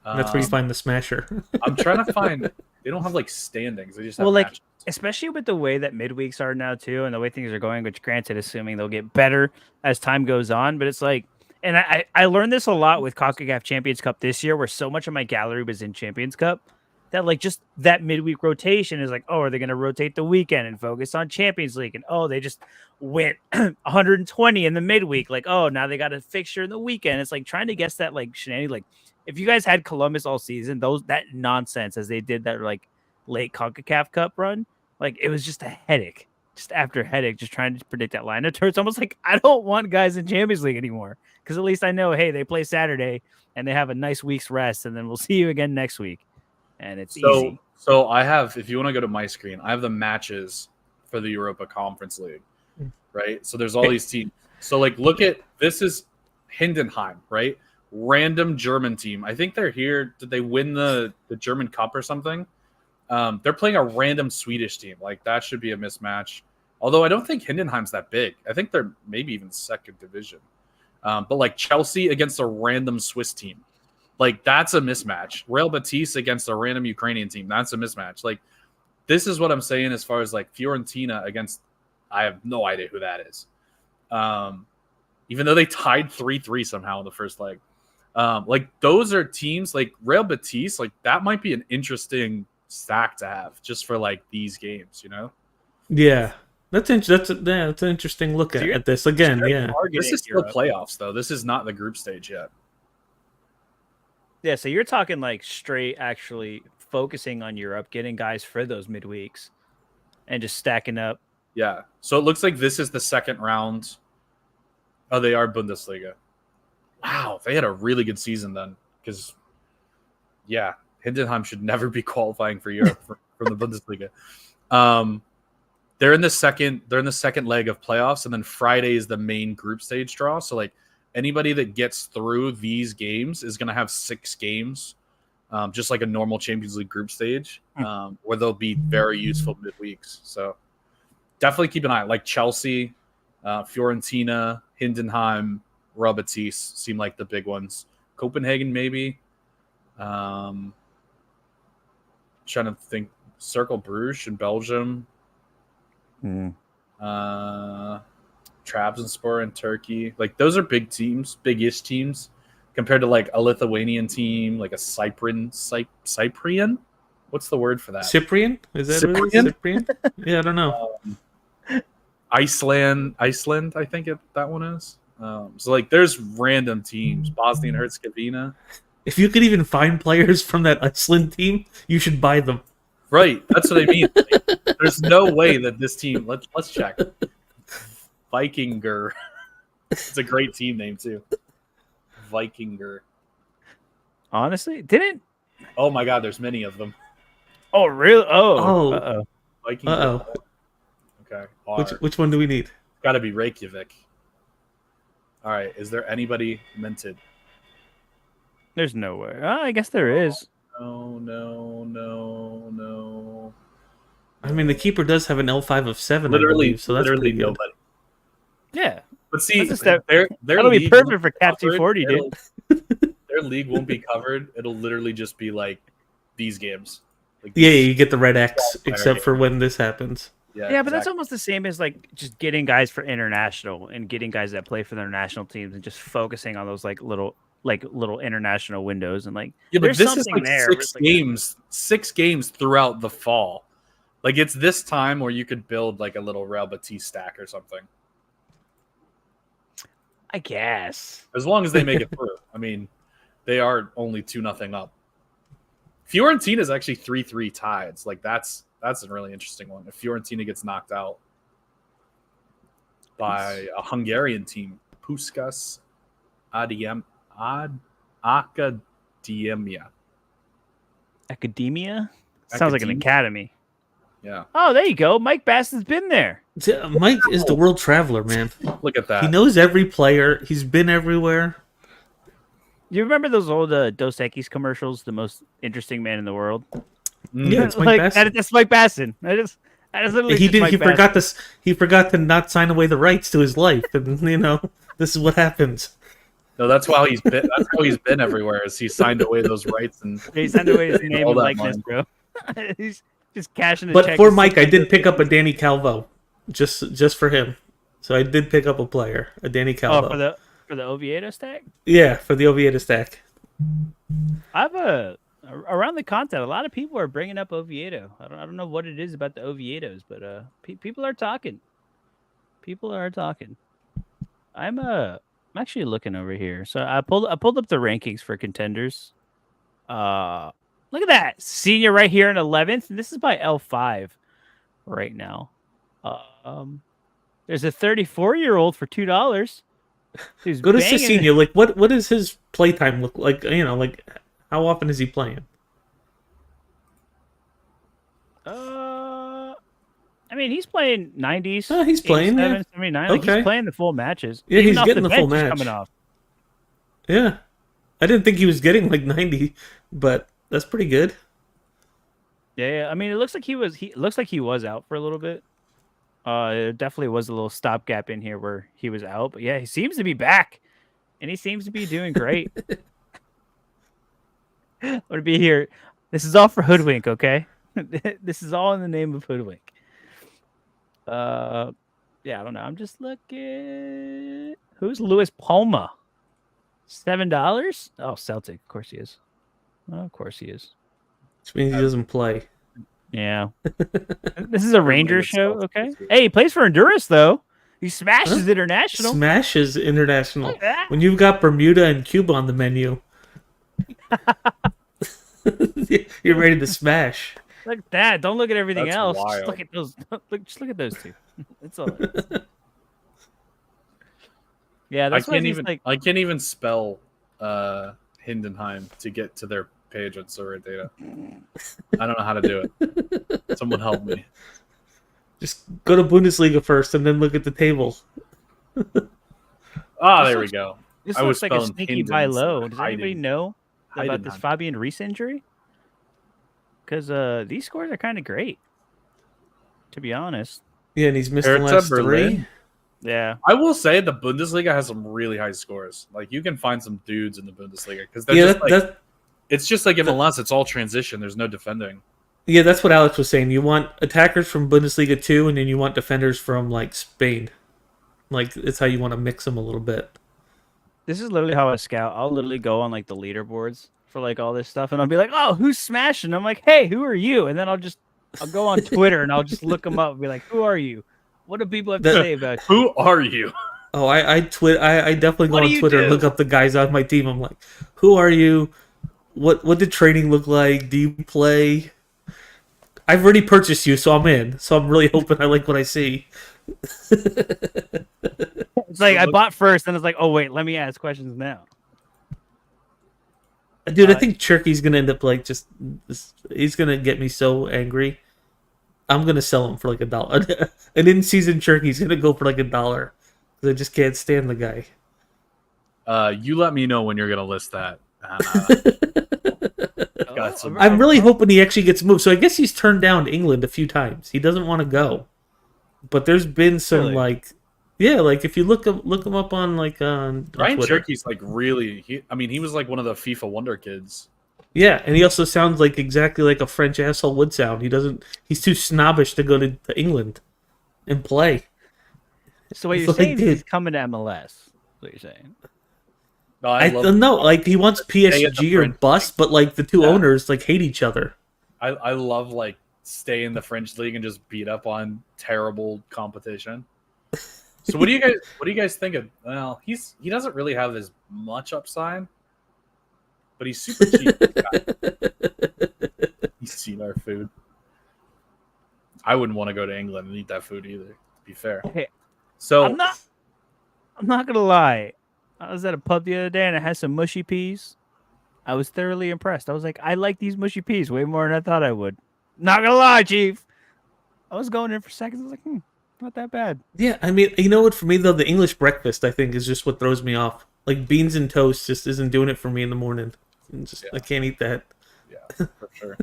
That's where you find the smasher. I'm trying to find. They don't have like standings. They just have like matches. Especially with the way that midweeks are now too, and the way things are going. Which, granted, assuming they'll get better as time goes on, but it's like, and I learned this a lot with CONCACAF Champions Cup this year, where so much of my gallery was in Champions Cup. That like just that midweek rotation is like, oh, are they going to rotate the weekend and focus on Champions League? And oh, they just went 120 in the midweek. Like, oh, now they got a fixture in the weekend. It's like trying to guess that like shenanigans. Like if you guys had Columbus all season, that nonsense as they did that like late CONCACAF Cup run, like it was just a headache. Just after headache, just trying to predict that lineup. It's almost like I don't want guys in Champions League anymore because at least I know, hey, they play Saturday and they have a nice week's rest, and then we'll see you again next week. And it's easy. So I have, if you want to go to my screen, I have the matches for the Europa Conference League, right? So there's all these teams. So like, look at, this is Hindenheim, right? Random German team. I think they're here. Did they win the German Cup or something? They're playing a random Swedish team. Like that should be a mismatch. Although I don't think Hindenheim's that big. I think they're maybe even 2nd division. But like Chelsea against a random Swiss team. Like, that's a mismatch. Real Betis against a random Ukrainian team. That's a mismatch. Like, this is what I'm saying as far as, like, Fiorentina against – I have no idea who that is. Even though they tied 3-3 somehow in the first leg. Like, those are teams – like, Real Betis, like, that might be an interesting stack to have just for, like, these games, you know? Yeah. That's an interesting look at this. Again, yeah. This is still playoffs, though. This is not the group stage yet. Yeah, so you're talking like straight actually focusing on Europe, getting guys for those midweeks and just stacking up. Yeah. So it looks like this is the 2nd round. Oh, they are Bundesliga. Wow. They had a really good season then because, yeah, Hindenheim should never be qualifying for Europe from the Bundesliga. they're in the second leg of playoffs, and then Friday is the main group stage draw. So like anybody that gets through these games is going to have 6 games, just like a normal Champions League group stage, where they'll be very useful midweeks. So definitely keep an eye. Like Chelsea, Fiorentina, Hindenheim, Real Betis seem like the big ones. Copenhagen maybe. Trying to think. Cercle Bruges in Belgium. Trabzonspor in Turkey. Like those are big teams, big-ish teams, compared to like a Lithuanian team, like a Cyprian. What's the word for that? Cyprian? Is that Cyprian? what it is? Cyprian? Yeah, I don't know. Iceland, I think that one is. So like there's random teams. Bosnia and Herzegovina. If you could even find players from that Iceland team, you should buy them. Right, that's what I mean. Like, there's no way that this team. Let's check. Vikinger. It's a great team name too. Vikinger. Honestly, didn't. Oh my God, there's many of them. Oh really? Oh. Uh-oh. Vikinger. Okay. Which one do we need? Got to be Reykjavik. All right. Is there anybody minted? There's no way. I guess there is. No. I mean, the keeper does have an L5 of 7, Literally, I believe, so that's literally pretty good. nobody. Yeah. But see, That's a step. their That'll be league perfect won't for be Cap covered. 240, dude. Their league won't be covered. It'll literally just be like these games. Like Yeah, these- you get the red X, except for when this happens. Yeah, but that's almost the same as like just getting guys for international and getting guys that play for their national teams and just focusing on those little international windows and like Yeah, but there's this is something like there. 6 games, 6 games throughout the fall. Like it's this time where you could build like a little Real Betis stack or something. I guess. As long as they make it through. I mean, they are only 2-0 up. Fiorentina is actually 3-3 tied. Like that's a really interesting one. If Fiorentina gets knocked out by a Hungarian team, Puskas Academia. Academia? Sounds like an Academia? academy. Yeah. Oh, there you go. Mike Bass has been there. Mike is the world traveler, man. Look at that. He knows every player. He's been everywhere. You remember those old Dos Equis commercials? The most interesting man in the world. Yeah, it's Mike Basson. That's Mike Basson. That is literally He just did. Mike He Basson. forgot this. He forgot to not sign away the rights to his life, and this is what happens. No, that's how he's been. That's how he's been everywhere. Is he signed away those rights and He signed away his name all and that likeness, money. bro. He's just cashing the But check. for Mike, I did pick up a Danny Calvo, just for him. So I did pick up a player, a Danny Calvo. Oh, for the Oviedo stack. Yeah, for the Oviedo stack. I've around the content, a lot of people are bringing up Oviedo. I don't know what it is about the Oviedos, but people are talking. People are talking. I'm actually looking over here. So I pulled up the rankings for contenders. Look at that senior right here in 11th. And this is by L5 right now. There's a 34-year-old for $2. Who's Go to banging Cecilio. Like, what does his playtime look like? Like how often is he playing? I mean, he's playing 90s. Oh, he's playing, yeah. 87, 79. Like, Okay. he's playing the full matches. Yeah, Even he's off getting the full bench, he's match. coming off. Yeah, I didn't think he was getting like 90, but that's pretty good. Yeah. I mean, it looks like he was out for a little bit. It definitely was a little stopgap in here where he was out, but yeah, he seems to be back, and he seems to be doing great. I'm gonna be here. This is all for Hoodwink, okay? This is all in the name of Hoodwink. Yeah, I don't know. I'm just looking. Who's Luis Palma? $7? Oh, Celtic. Of course he is. Oh, of course he is. Which means he doesn't play. Yeah. This is a Rangers show, okay? Hey, he plays for Honduras, though. He smashes international. Smashes international. Look at that. When you've got Bermuda and Cuba on the menu, you're ready to smash. Look at that. Don't look at everything That's else. wild. Just look at those. Just look at those two. That's all. Yeah, that's why he's like. I can't even spell Hindenheim to get to their page on Sorare Data. I don't know how to do it. Someone help me. Just go to Bundesliga first and then look at the table. Ah, This there we looks- go. This I was looks like a spelling sneaky buy Hinden low. instead Does of anybody Heiden. know about this Heidenheim. Fabian Reese injury? Because these scores are kind of great, to be honest. Yeah, and he's missed the Hertha last Berlin. 3. Yeah. I will say the Bundesliga has some really high scores. Like you can find some dudes in the Bundesliga because they're Yeah, just like it's just like MLS. It's all transition. There's no defending. yeah, that's what Alex was saying. You want attackers from Bundesliga 2, and then you want defenders from like Spain. Like it's how you want to mix them a little bit. This is literally how I scout. I'll literally go on like the leaderboards for like all this stuff, and I'll be like, "Oh, who's smashing?" I'm like, "Hey, who are you?" And then I'll go on Twitter and I'll just look them up and be like, "Who are you? What do people have to say about you?" Who are you? Oh, I definitely go What do on you Twitter and do? look up the guys on my team. I'm like, who are you? What did training look like? Do you play? I've already purchased you, so I'm in. So I'm really hoping I like what I see. It's like I bought first, and it's like, "Oh wait, let me ask questions now." Dude, I think Cherky's gonna end up like he's gonna get me so angry. I'm gonna sell him for like $1. An in-season Cherky's gonna go for like $1 because I just can't stand the guy. You let me know when you're gonna list that. Got some- I'm really hoping he actually gets moved. So I guess he's turned down England a few times. He doesn't want to go, but there's been some Really? like, yeah, like if you look him up on like on Ryan Twitter. Cherky's like really. He was like one of the FIFA wonder kids. Yeah, and he also sounds like exactly like a French asshole would sound. He's too snobbish to go to England and play. So what It's you're like, saying is he's dude. coming to MLS. What you're saying? No, I love. don't know, like he wants Stay in the PSG or French bust, but like the two Yeah. owners like hate each other. I love like stay in the French league and just beat up on terrible competition. So what do you guys think of? Well, he doesn't really have as much upside, but he's super cheap. He's seen our food. I wouldn't want to go to England and eat that food either. To be fair, Hey, so I'm not gonna lie. I was at a pub the other day and it had some mushy peas. I was thoroughly impressed. I was like, I like these mushy peas way more than I thought I would. Not gonna lie, Chief. I was going in for seconds. I was like, not that bad. Yeah, I mean, you know what? For me though, the English breakfast I think is just what throws me off. Like beans and toast just isn't doing it for me in the morning. I can't eat that. yeah, for sure.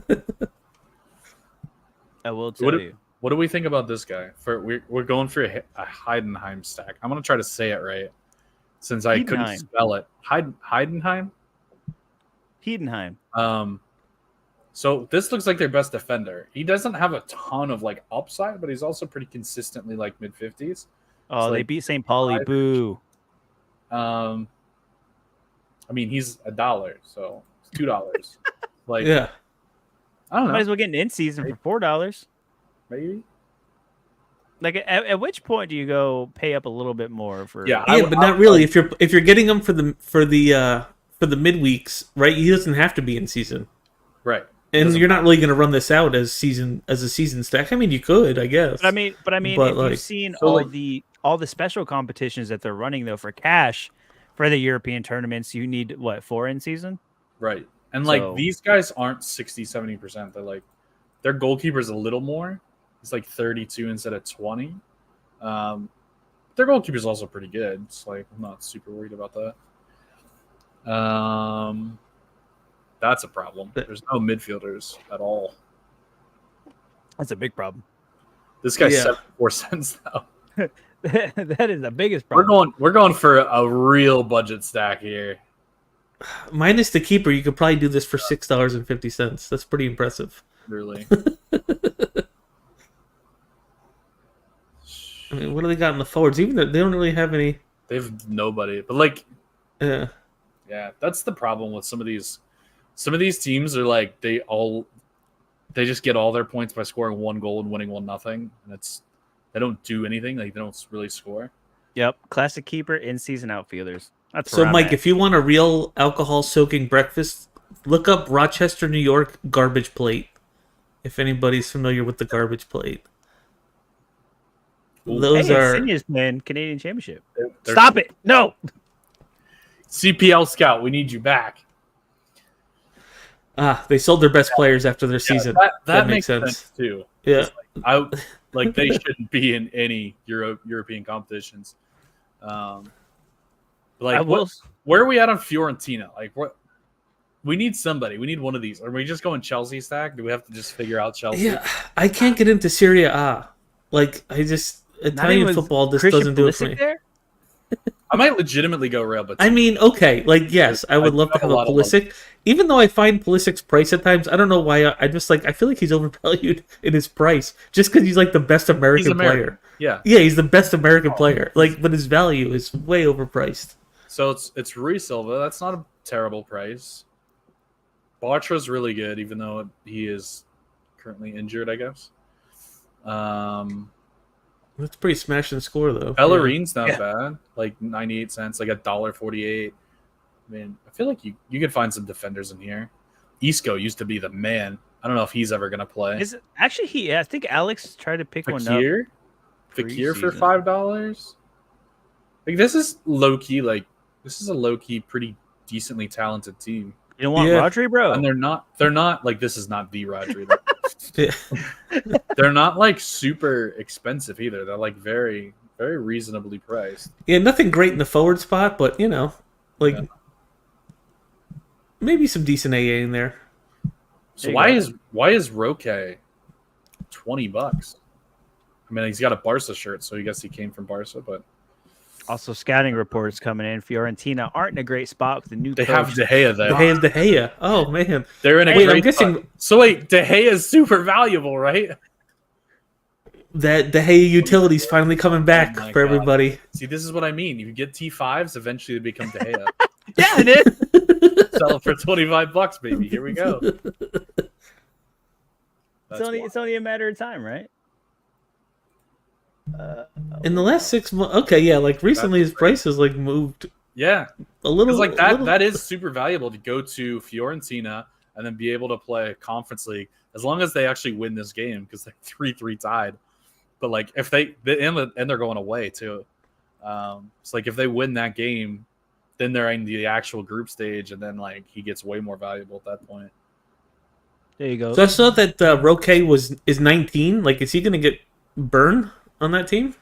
I will tell you. What do we think about this guy? We're going for a Heidenheim stack. I'm gonna try to say it right, since I couldn't Heidenheim. spell it. Heidenheim. Heidenheim. So this looks like their best defender. He doesn't have a ton of like upside, but he's also pretty consistently like mid-50s. Oh, they like beat St. Pauli. Boo. I mean, he's $1, so it's $2. Like, Yeah. I don't Might as know, well get an in season for $4. maybe. Like at which point do you go pay up a little bit more for? Yeah, Yeah, but not really. If you're getting him for the midweeks, right? He doesn't have to be in season. Right. And Doesn't you're not really going to run this out as a season stack. I mean, you could, I guess. But I mean, But, if like, you've seen so, all the special competitions that they're running though for cash for the European tournaments, you need what 4 in season? Right. And like So- these guys aren't 60-70%. They're like their goalkeeper's a little more. It's like 32 instead of 20. Their goalkeeper's also pretty good. It's like I'm not super worried about that. That's a problem. There's no midfielders at all. That's a big problem. This guy's Yeah. 74 cents now. That is the biggest problem. We're going for a real budget stack here. minus the keeper, you could probably do this for $6.50. That's pretty impressive. Really. I mean, what do they got in the forwards? Even though they don't really have any. They have nobody. But like Yeah. yeah, that's the problem with some of these teams are like they just get all their points by scoring 1 goal and winning 1-0, and they don't do anything, like they don't really score. Yep, classic keeper in season outfielders. That's So, where I'm Mike, at. if you want a real alcohol-soaking breakfast, look up Rochester, New York garbage plate. If anybody's familiar with the garbage plate, those hey, are. Insignia's playing Canadian Championship. They're- Stop it! No. CPL scout, we need you back. They sold their best players after their season. That makes makes sense too. Yeah. Like they shouldn't be in any European competitions. Like where are we at on Fiorentina? Like what? We need somebody. We need one of these. Are we just going Chelsea stack? Do we have to just figure out Chelsea? Yeah, I can't get into Serie A. Like Italian football just Christian doesn't do it for Pulisic me. there? I might legitimately go Real Betis. I mean, okay, like yes, I would love to have a Pulisic. Even though I find Pulisic's price at times, I don't know why. I just I feel like he's overvalued in his price just because he's like the best American player. Yeah, he's the best American player. Like, but his value is way overpriced. So it's Rui Silva. That's not a terrible price. Bartra's really good, even though he is currently injured, I guess. That's pretty smash and score though. Bellerine's not bad, like 98 cents, like $1.48. I mean, I feel like you could find some defenders in here. Isco used to be the man. I don't know if he's ever gonna play. Is it, actually I think Alex tried to pick one up. Fakir for $5. Like this is low key. Like this is a low key, pretty decently talented team. You don't want Rodri, bro? And they're not like this is not the Rodri. They're not like super expensive either. They're like very, very reasonably priced. Yeah, nothing great in the forward spot, but maybe some decent AA in there. So why is Roque $20? I mean, he's got a Barca shirt, so I guess he came from Barca, but also scouting reports coming in. Fiorentina aren't in a great spot with the new. They have De Gea there. They have De Gea. Oh man, they're in a great spot. So wait, De Gea is super valuable, right? That De Gea utility's finally coming back for everybody. See, this is what I mean. You get T5s, eventually they become De Gea. Yeah, it is. Sell it for $25, baby. Here we go. It's only a matter of time, right? In the last 6 months, okay, yeah, like recently his price has like moved. Yeah, a little. Like that. That is super valuable to go to Fiorentina and then be able to play Conference League as long as they actually win this game because they're 3-3 tied. But like if and they're going away too. It's like if they win that game, then they're in the actual group stage, and then like he gets way more valuable at that point. There you go. So I saw that Roque is 19. Like, is he going to get burned on that team?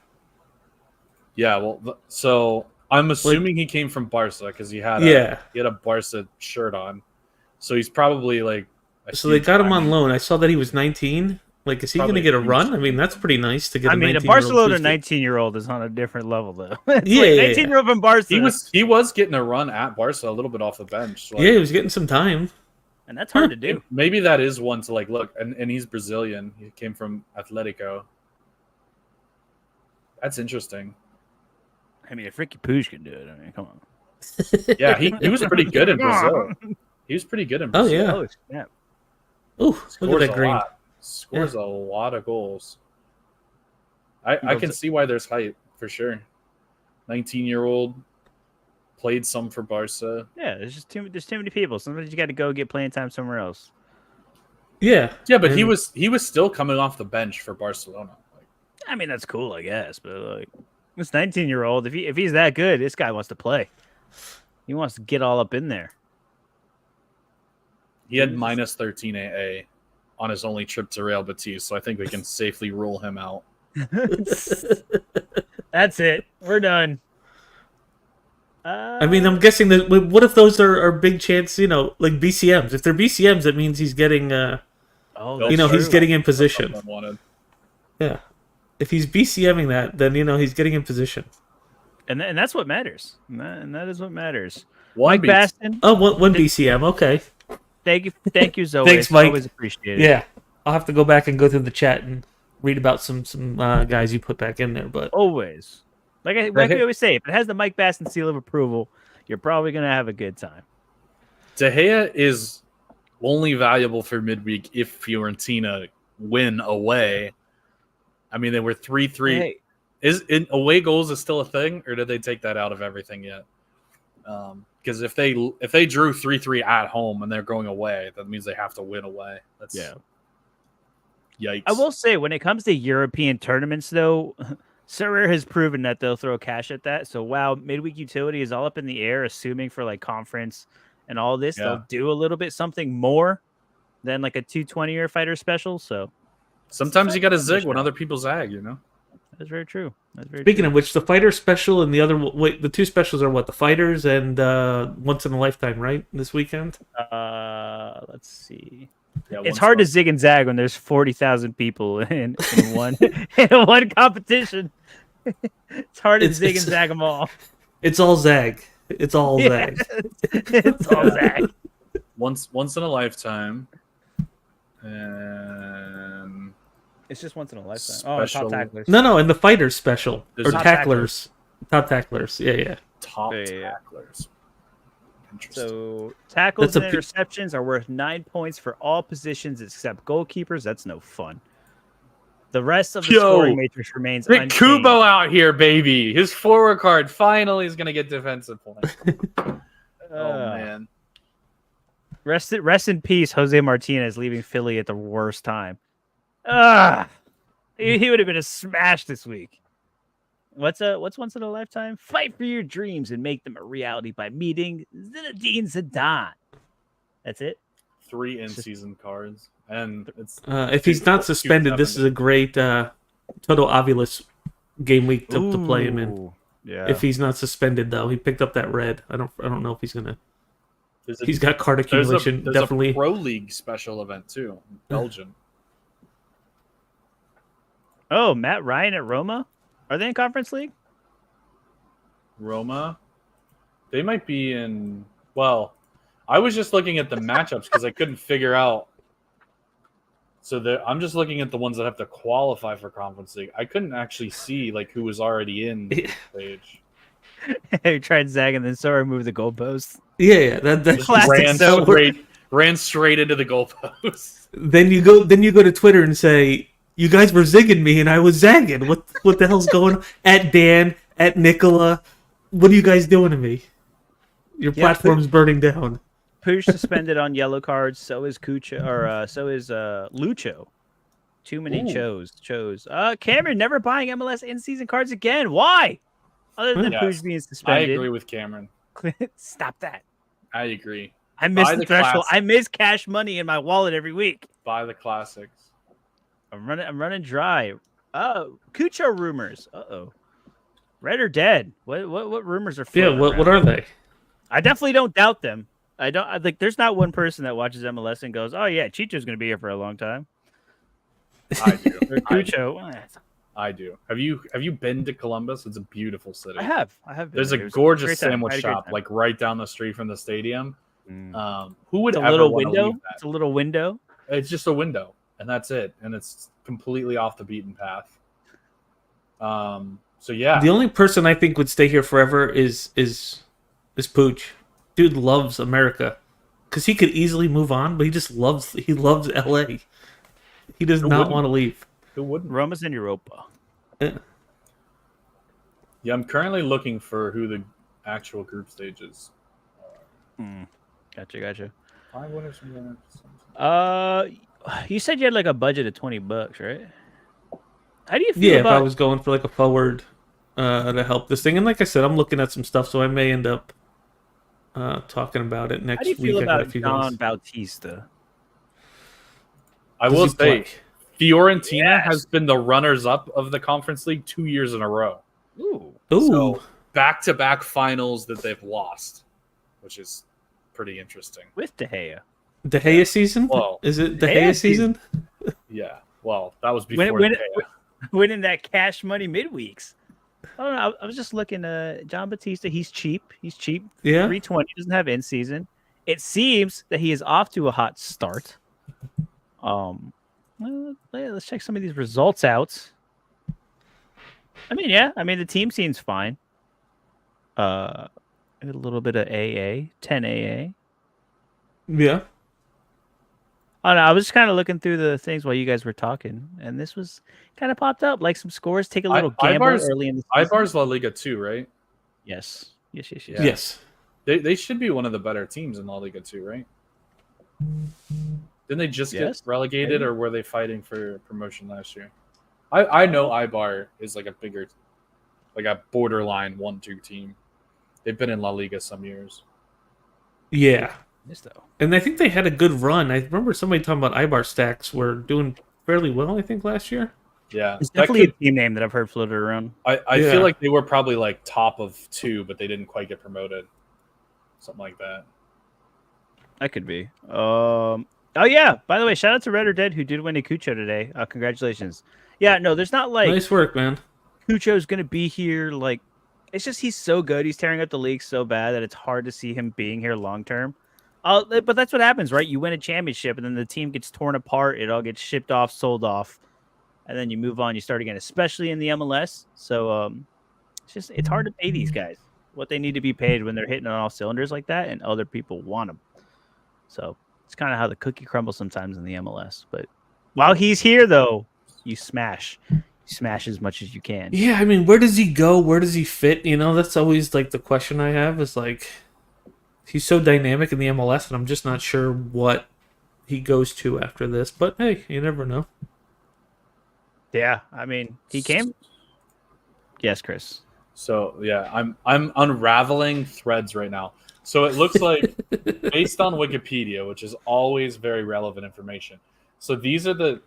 Yeah, well, so I'm assuming he came from Barca because he had a Barca shirt on, so he's probably like. So they got him on loan. I saw that he was 19. Like, is he going to get a run? I mean, that's pretty nice to get. I mean, a Barcelona 19-year-old is on a different level, though. It's yeah, like 19-year-old from Barca. He was getting a run at Barca a little bit off the bench. Like, yeah, he was getting some time, and that's hard to do. Maybe that is one to like look. And he's Brazilian. He came from Atletico. That's interesting. I mean, if Ricky Puig can do it, I mean, come on. Yeah, he was pretty good in Brazil. He was pretty good in Brazil. Oh yeah. Oh, look at that green. Scores a lot of goals. I can see why there's hype for sure. 19-year-old played some for Barca. Yeah, there's too many people. Sometimes you got to go get playing time somewhere else. Yeah, but he was still coming off the bench for Barcelona. I mean, that's cool, I guess, but like this 19-year-old, if he's that good, this guy wants to play. He wants to get all up in there. He had minus 13 AA on his only trip to Real Betis, so I think we can safely rule him out. That's it. We're done. I mean, I'm guessing that. What if those are big chance? You know, like BCMs. If they're BCMs, that means he's getting. He's getting in position. Yeah, if he's BCMing that, then he's getting in position. And that's what matters. And that is what matters. Mike Baston. Oh, one BCM. Okay. Thank you, Zoe. Thanks, Mike. Always appreciate it. Yeah, I'll have to go back and go through the chat and read about some guys you put back in there. But always, like we always say, if it has the Mike Baston seal of approval, you're probably gonna have a good time. De Gea is only valuable for midweek if Fiorentina win away. I mean, they were 3-3. Hey. Is away goals is still a thing, or did they take that out of everything yet? Because if they drew 3-3 at home and they're going away, that means they have to win away. Yikes. I will say, when it comes to European tournaments, though, Sorare has proven that they'll throw cash at that. So while midweek utility is all up in the air, assuming for like conference and all this, they'll do a little bit something more than like a 220 or fighter special. So Sometimes you got to zig when other people zag, you know? That's very true. That's very Speaking true. of which, the fighter special and the other the two specials are what? The fighters and Once in a Lifetime, right? This weekend. Let's see. Yeah, It's hard to zig and zag when there's 40,000 people in one in one competition. It's hard to zig and zag them all. It's all zag. It's all zag. It's all zag. Once in a lifetime. And It's just once in a lifetime. Special- Oh, top tacklers. No, and the fighters special There's or top tacklers. Top tacklers. Yeah. top Yeah. tacklers. Interesting. So tackles That's and interceptions are worth 9 points for all positions except goalkeepers. That's no fun. The rest of the scoring matrix remains Rick unchanged. Kubo out here, baby. His forward card finally is going to get defensive points. Oh, man. Rest in peace, Jose Martinez leaving Philly at the worst time. He would have been a smash this week. What's once in a lifetime? Fight for your dreams and make them a reality by meeting Zinedine Zidane. That's it. 3 in-season cards. And it's If he's not suspended, this is a great Toto Ovilus game week to play him in. Yeah. If he's not suspended, though, he picked up that red. I don't know if he's gonna. He's got card there's accumulation. there's Definitely. a Pro League special event, too. In Belgium. Oh, Matt Ryan at Roma? Are they in Conference League? Roma. They might be in... Well, I was just looking at the matchups because I couldn't figure out... So I'm just looking at the ones that have to qualify for Conference League. I couldn't actually see like who was already in the page. He tried zagging, then Sorare moved the goalpost. Yeah. That's Classic. Ran straight into the goalpost. Then you go to Twitter and say, "You guys were zigging me and I was zagging. What the hell's going on?" At Dan, at Nicola, what are you guys doing to me? Your platform's burning down. Push suspended on yellow cards. So is Kucha, or so is Lucho. Too many chose. Cameron never buying MLS in-season cards again. Why? Other than Push being I suspended. agree with Cameron. Stop that. I agree. I miss Buy the the threshold. classic. I miss cash money in my wallet every week. Buy the classics. I'm running dry. Oh, Cucho rumors. Red or dead? What rumors are Yeah, floating what around? are they? I definitely don't doubt them. I think there's not one person that watches MLS and goes, "Oh yeah, Chicho's going to be here for a long time." I do. Or Cucho. I do. Have you been to Columbus? It's a beautiful city. I have. Been There's there. a It was gorgeous great time. I sandwich had a great shop time. like right down the street from the stadium. Mm. Who would It's a ever little want to window. leave that? It's a little window. It's just a window, and that's it. And it's completely off the beaten path. So yeah, The only person I think would stay here forever is Pooch. Dude loves America, because he could easily move on, but he loves LA. He does not want to leave. who wouldn't? Roma's in Europa. Yeah. Yeah, I'm currently looking for who the actual group stage is. Gotcha. 5 winners from the You said you had like a budget of $20, right? How do you feel Yeah, if about? I was going for like a forward to help this thing, and like I said, I'm looking at some stuff, so I may end up talking about it next How do you week. feel I got a about few John things. Bautista? I Does will he say, play? Fiorentina has been the runners-up of the Conference League 2 years in a row. Ooh. Ooh, So back-to-back finals that they've lost, which is pretty interesting. With De Gea. De Gea season? Well, Is it De De Gea Gea season? Yeah. Well, that was before When- De Gea. Winning that cash money midweeks. I don't know. I was just looking. John Batista. He's cheap. Yeah. 320 doesn't have in season. It seems that he is off to a hot start. Let's check some of these results out. I mean, the team seems fine. A little bit of AA, 10 AA. Yeah. I don't know. I was just kind of looking through the things while you guys were talking, and this was kind of popped up like some scores. Take a little gamble early in the season. Ibar's La Liga 2, right? Yes. Yeah. Yes. They should be one of the better teams in La Liga 2, right? Didn't they just get relegated, or were they fighting for promotion last year? I know Ibar is like a bigger, like a borderline 1-2 team. They've been in La Liga some years. Yeah. This though. And I think they had a good run. I remember somebody talking about Ibar stacks were doing fairly well, I think, last year. Yeah, It's that definitely could. a team name that I've heard floated around. I Yeah. feel like they were probably like top of 2, but they didn't quite get promoted. Something like that. That could be. Oh yeah. By the way, shout out to Red or Dead who did win a Cucho today. Congratulations. Yeah, no, there's not like Nice work, man. Cucho's gonna be here. Like, it's just he's so good. He's tearing up the league so bad that it's hard to see him being here long term. But that's what happens, right? You win a championship, and then the team gets torn apart. It all gets shipped off, sold off, and then you move on. You start again, especially in the MLS. So it's hard to pay these guys what they need to be paid when they're hitting on all cylinders like that, and other people want them. So it's kind of how the cookie crumbles sometimes in the MLS. But while he's here, though, you smash. You smash as much as you can. Yeah, I mean, where does he go? Where does he fit? You know, that's always like the question I have is like, he's so dynamic in the MLS, and I'm just not sure what he goes to after this. But hey, you never know. Yeah, I mean, he came. Yes, Chris. So yeah, I'm unraveling threads right now. So it looks like based on Wikipedia, which is always very relevant information. So these are the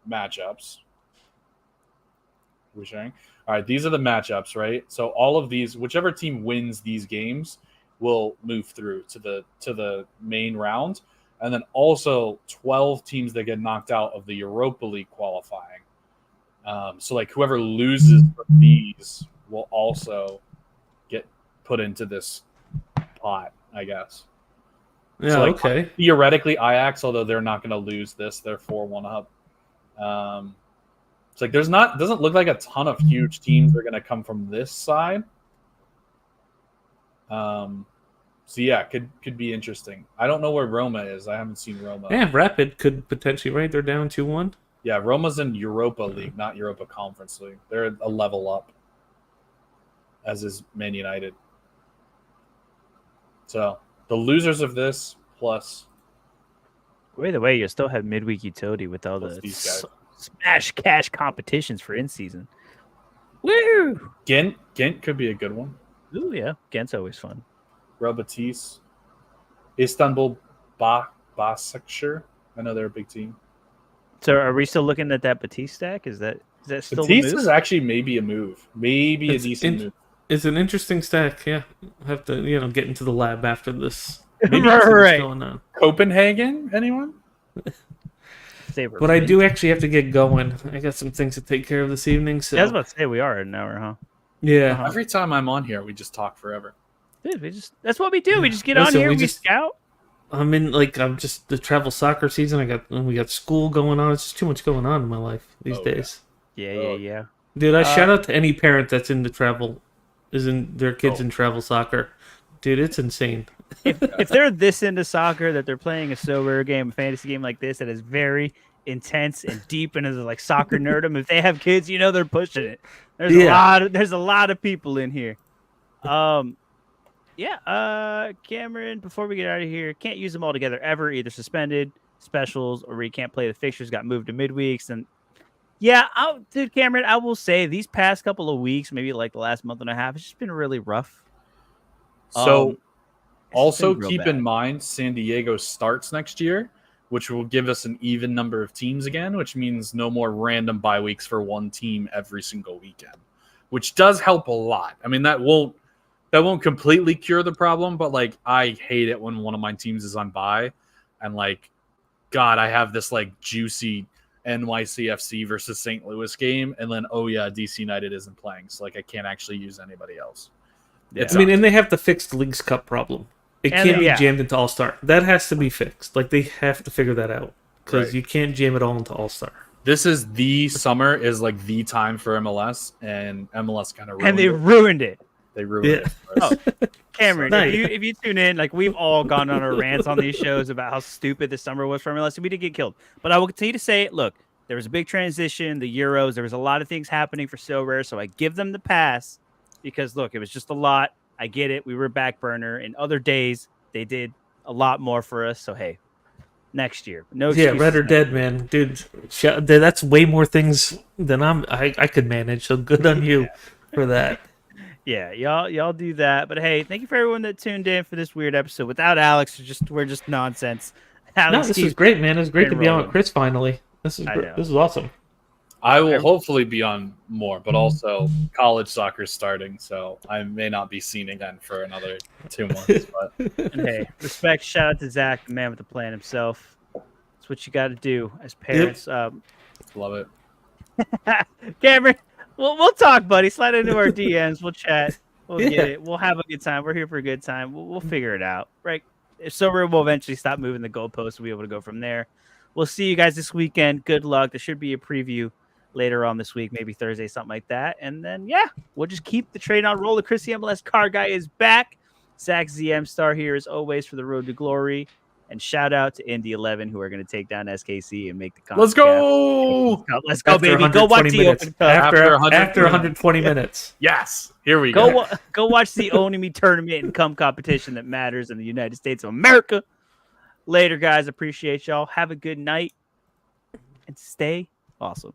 matchups. We're sharing. All right, these are the matchups, right? So all of these, whichever team wins these games, will move through to the main round, and then also 12 teams that get knocked out of the Europa League qualifying. So like whoever loses from these will also get put into this pot, I guess. Yeah, So, like, okay. theoretically, Ajax, although they're not going to lose this, they're 4-1 up. It's like doesn't look like a ton of huge teams are going to come from this side. So yeah, could be interesting. I don't know where Roma is. I haven't seen Roma. Yeah, Rapid could potentially, right? They're down 2-1. Yeah, Roma's in Europa League, not Europa Conference League. They're a level up, as is Man United. So the losers of this plus By the way, you still have midweek utility with all plus the these guys. smash cash competitions for in season. Woo! Ghent could be a good one. Ooh, yeah. Ghent's always fun. Real Betis, Istanbul, Başakşehir. I know they're a big team. So are we still looking at that Batiste stack? Is that still the Betis move? is actually maybe a move, maybe It's a decent move. It's an interesting stack. Yeah, I'll have to get into the lab after this. Maybe See what's right. going on. Copenhagen, anyone? Saber But I do actually have to get going. I got some things to take care of this evening. So Yeah, I was about to say we are at an hour, huh? yeah. Uh-huh. Every time I'm on here, we just talk forever. Dude, that's what we do. We just get Listen, on here, we we just- scout. I'm just the travel soccer season. We got school going on. It's just too much going on in my life these Oh, yeah. days. Yeah. Dude, I shout out to any parent that's into travel, their kids Oh. in travel soccer. Dude, it's insane. If they're this into soccer that they're playing a so rare game, a fantasy game like this that is very intense and deep and is like soccer nerdum, if they have kids, they're pushing it. There's a lot of people in here. Cameron, before we get out of here, can't use them all together ever, either suspended, specials, or where you can't play the fixtures got moved to midweeks. And yeah, dude, Cameron, I will say these past couple of weeks, maybe like the last month and a half, it's just been really rough. So also been real keep bad. in mind San Diego starts next year, which will give us an even number of teams again, which means no more random bye weeks for one team every single weekend, which does help a lot. I mean, that won't completely cure the problem, but like I hate it when one of my teams is on bye and like, God, I have this like juicy NYCFC versus St. Louis game, and then DC United isn't playing, so like I can't actually use anybody else. Yeah. I mean, and they have to fix the League's Cup problem. It And can't be yeah. jammed into All Star. That has to be fixed. Like they have to figure that out because Right. you can't jam it all into All Star. This is the summer is like the time for MLS, and MLS kind of ruined And they it. ruined it. They ruined it. Oh, Cameron, Nice. if you tune in, like we've all gone on our rants on these shows about how stupid this summer was for MLS, and we did get killed. But I will continue to say, look, there was a big transition, the Euros, there was a lot of things happening for So Rare, so I give them the pass because look, it was just a lot. I get it. We were back burner. In other days, they did a lot more for us. So hey, next year, no. Yeah, excuses Red or next Dead, year. man, dude. That's way more things than I could manage. So good on you for that. Yeah, y'all do that. But hey, thank you for everyone that tuned in for this weird episode. Without Alex, we're just nonsense. No, Alex this keeps was great, man. It was great to be on rolling. with Chris finally. This is I great. know. This is awesome. I will hopefully be on more, but also college soccer is starting, so I may not be seen again for another 2 months. But And hey, respect, shout out to Zach, the man with the plan himself. It's what you got to do as parents. love it. Cameron, we'll talk, buddy. Slide into our DMs. We'll chat. We'll get Yeah. it. We'll have a good time. We're here for a good time. We'll figure it out, right? Sorare will eventually stop moving the goalposts. We'll be able to go from there. We'll see you guys this weekend. Good luck. There should be a preview later on this week, maybe Thursday, something like that. And then, yeah, we'll just keep the train on roll. The Chris the MLS car guy is back. Zach ZM Star here as always for the road to glory. And shout out to Indy 11 who are going to take down SKC and make the Let's go! Let's go, baby. Go watch the Open Cup. After 120 120 minutes. Yes, here we go. Go watch the Onimi tournament and come competition that matters in the United States of America. Later, guys. Appreciate y'all. Have a good night and stay awesome.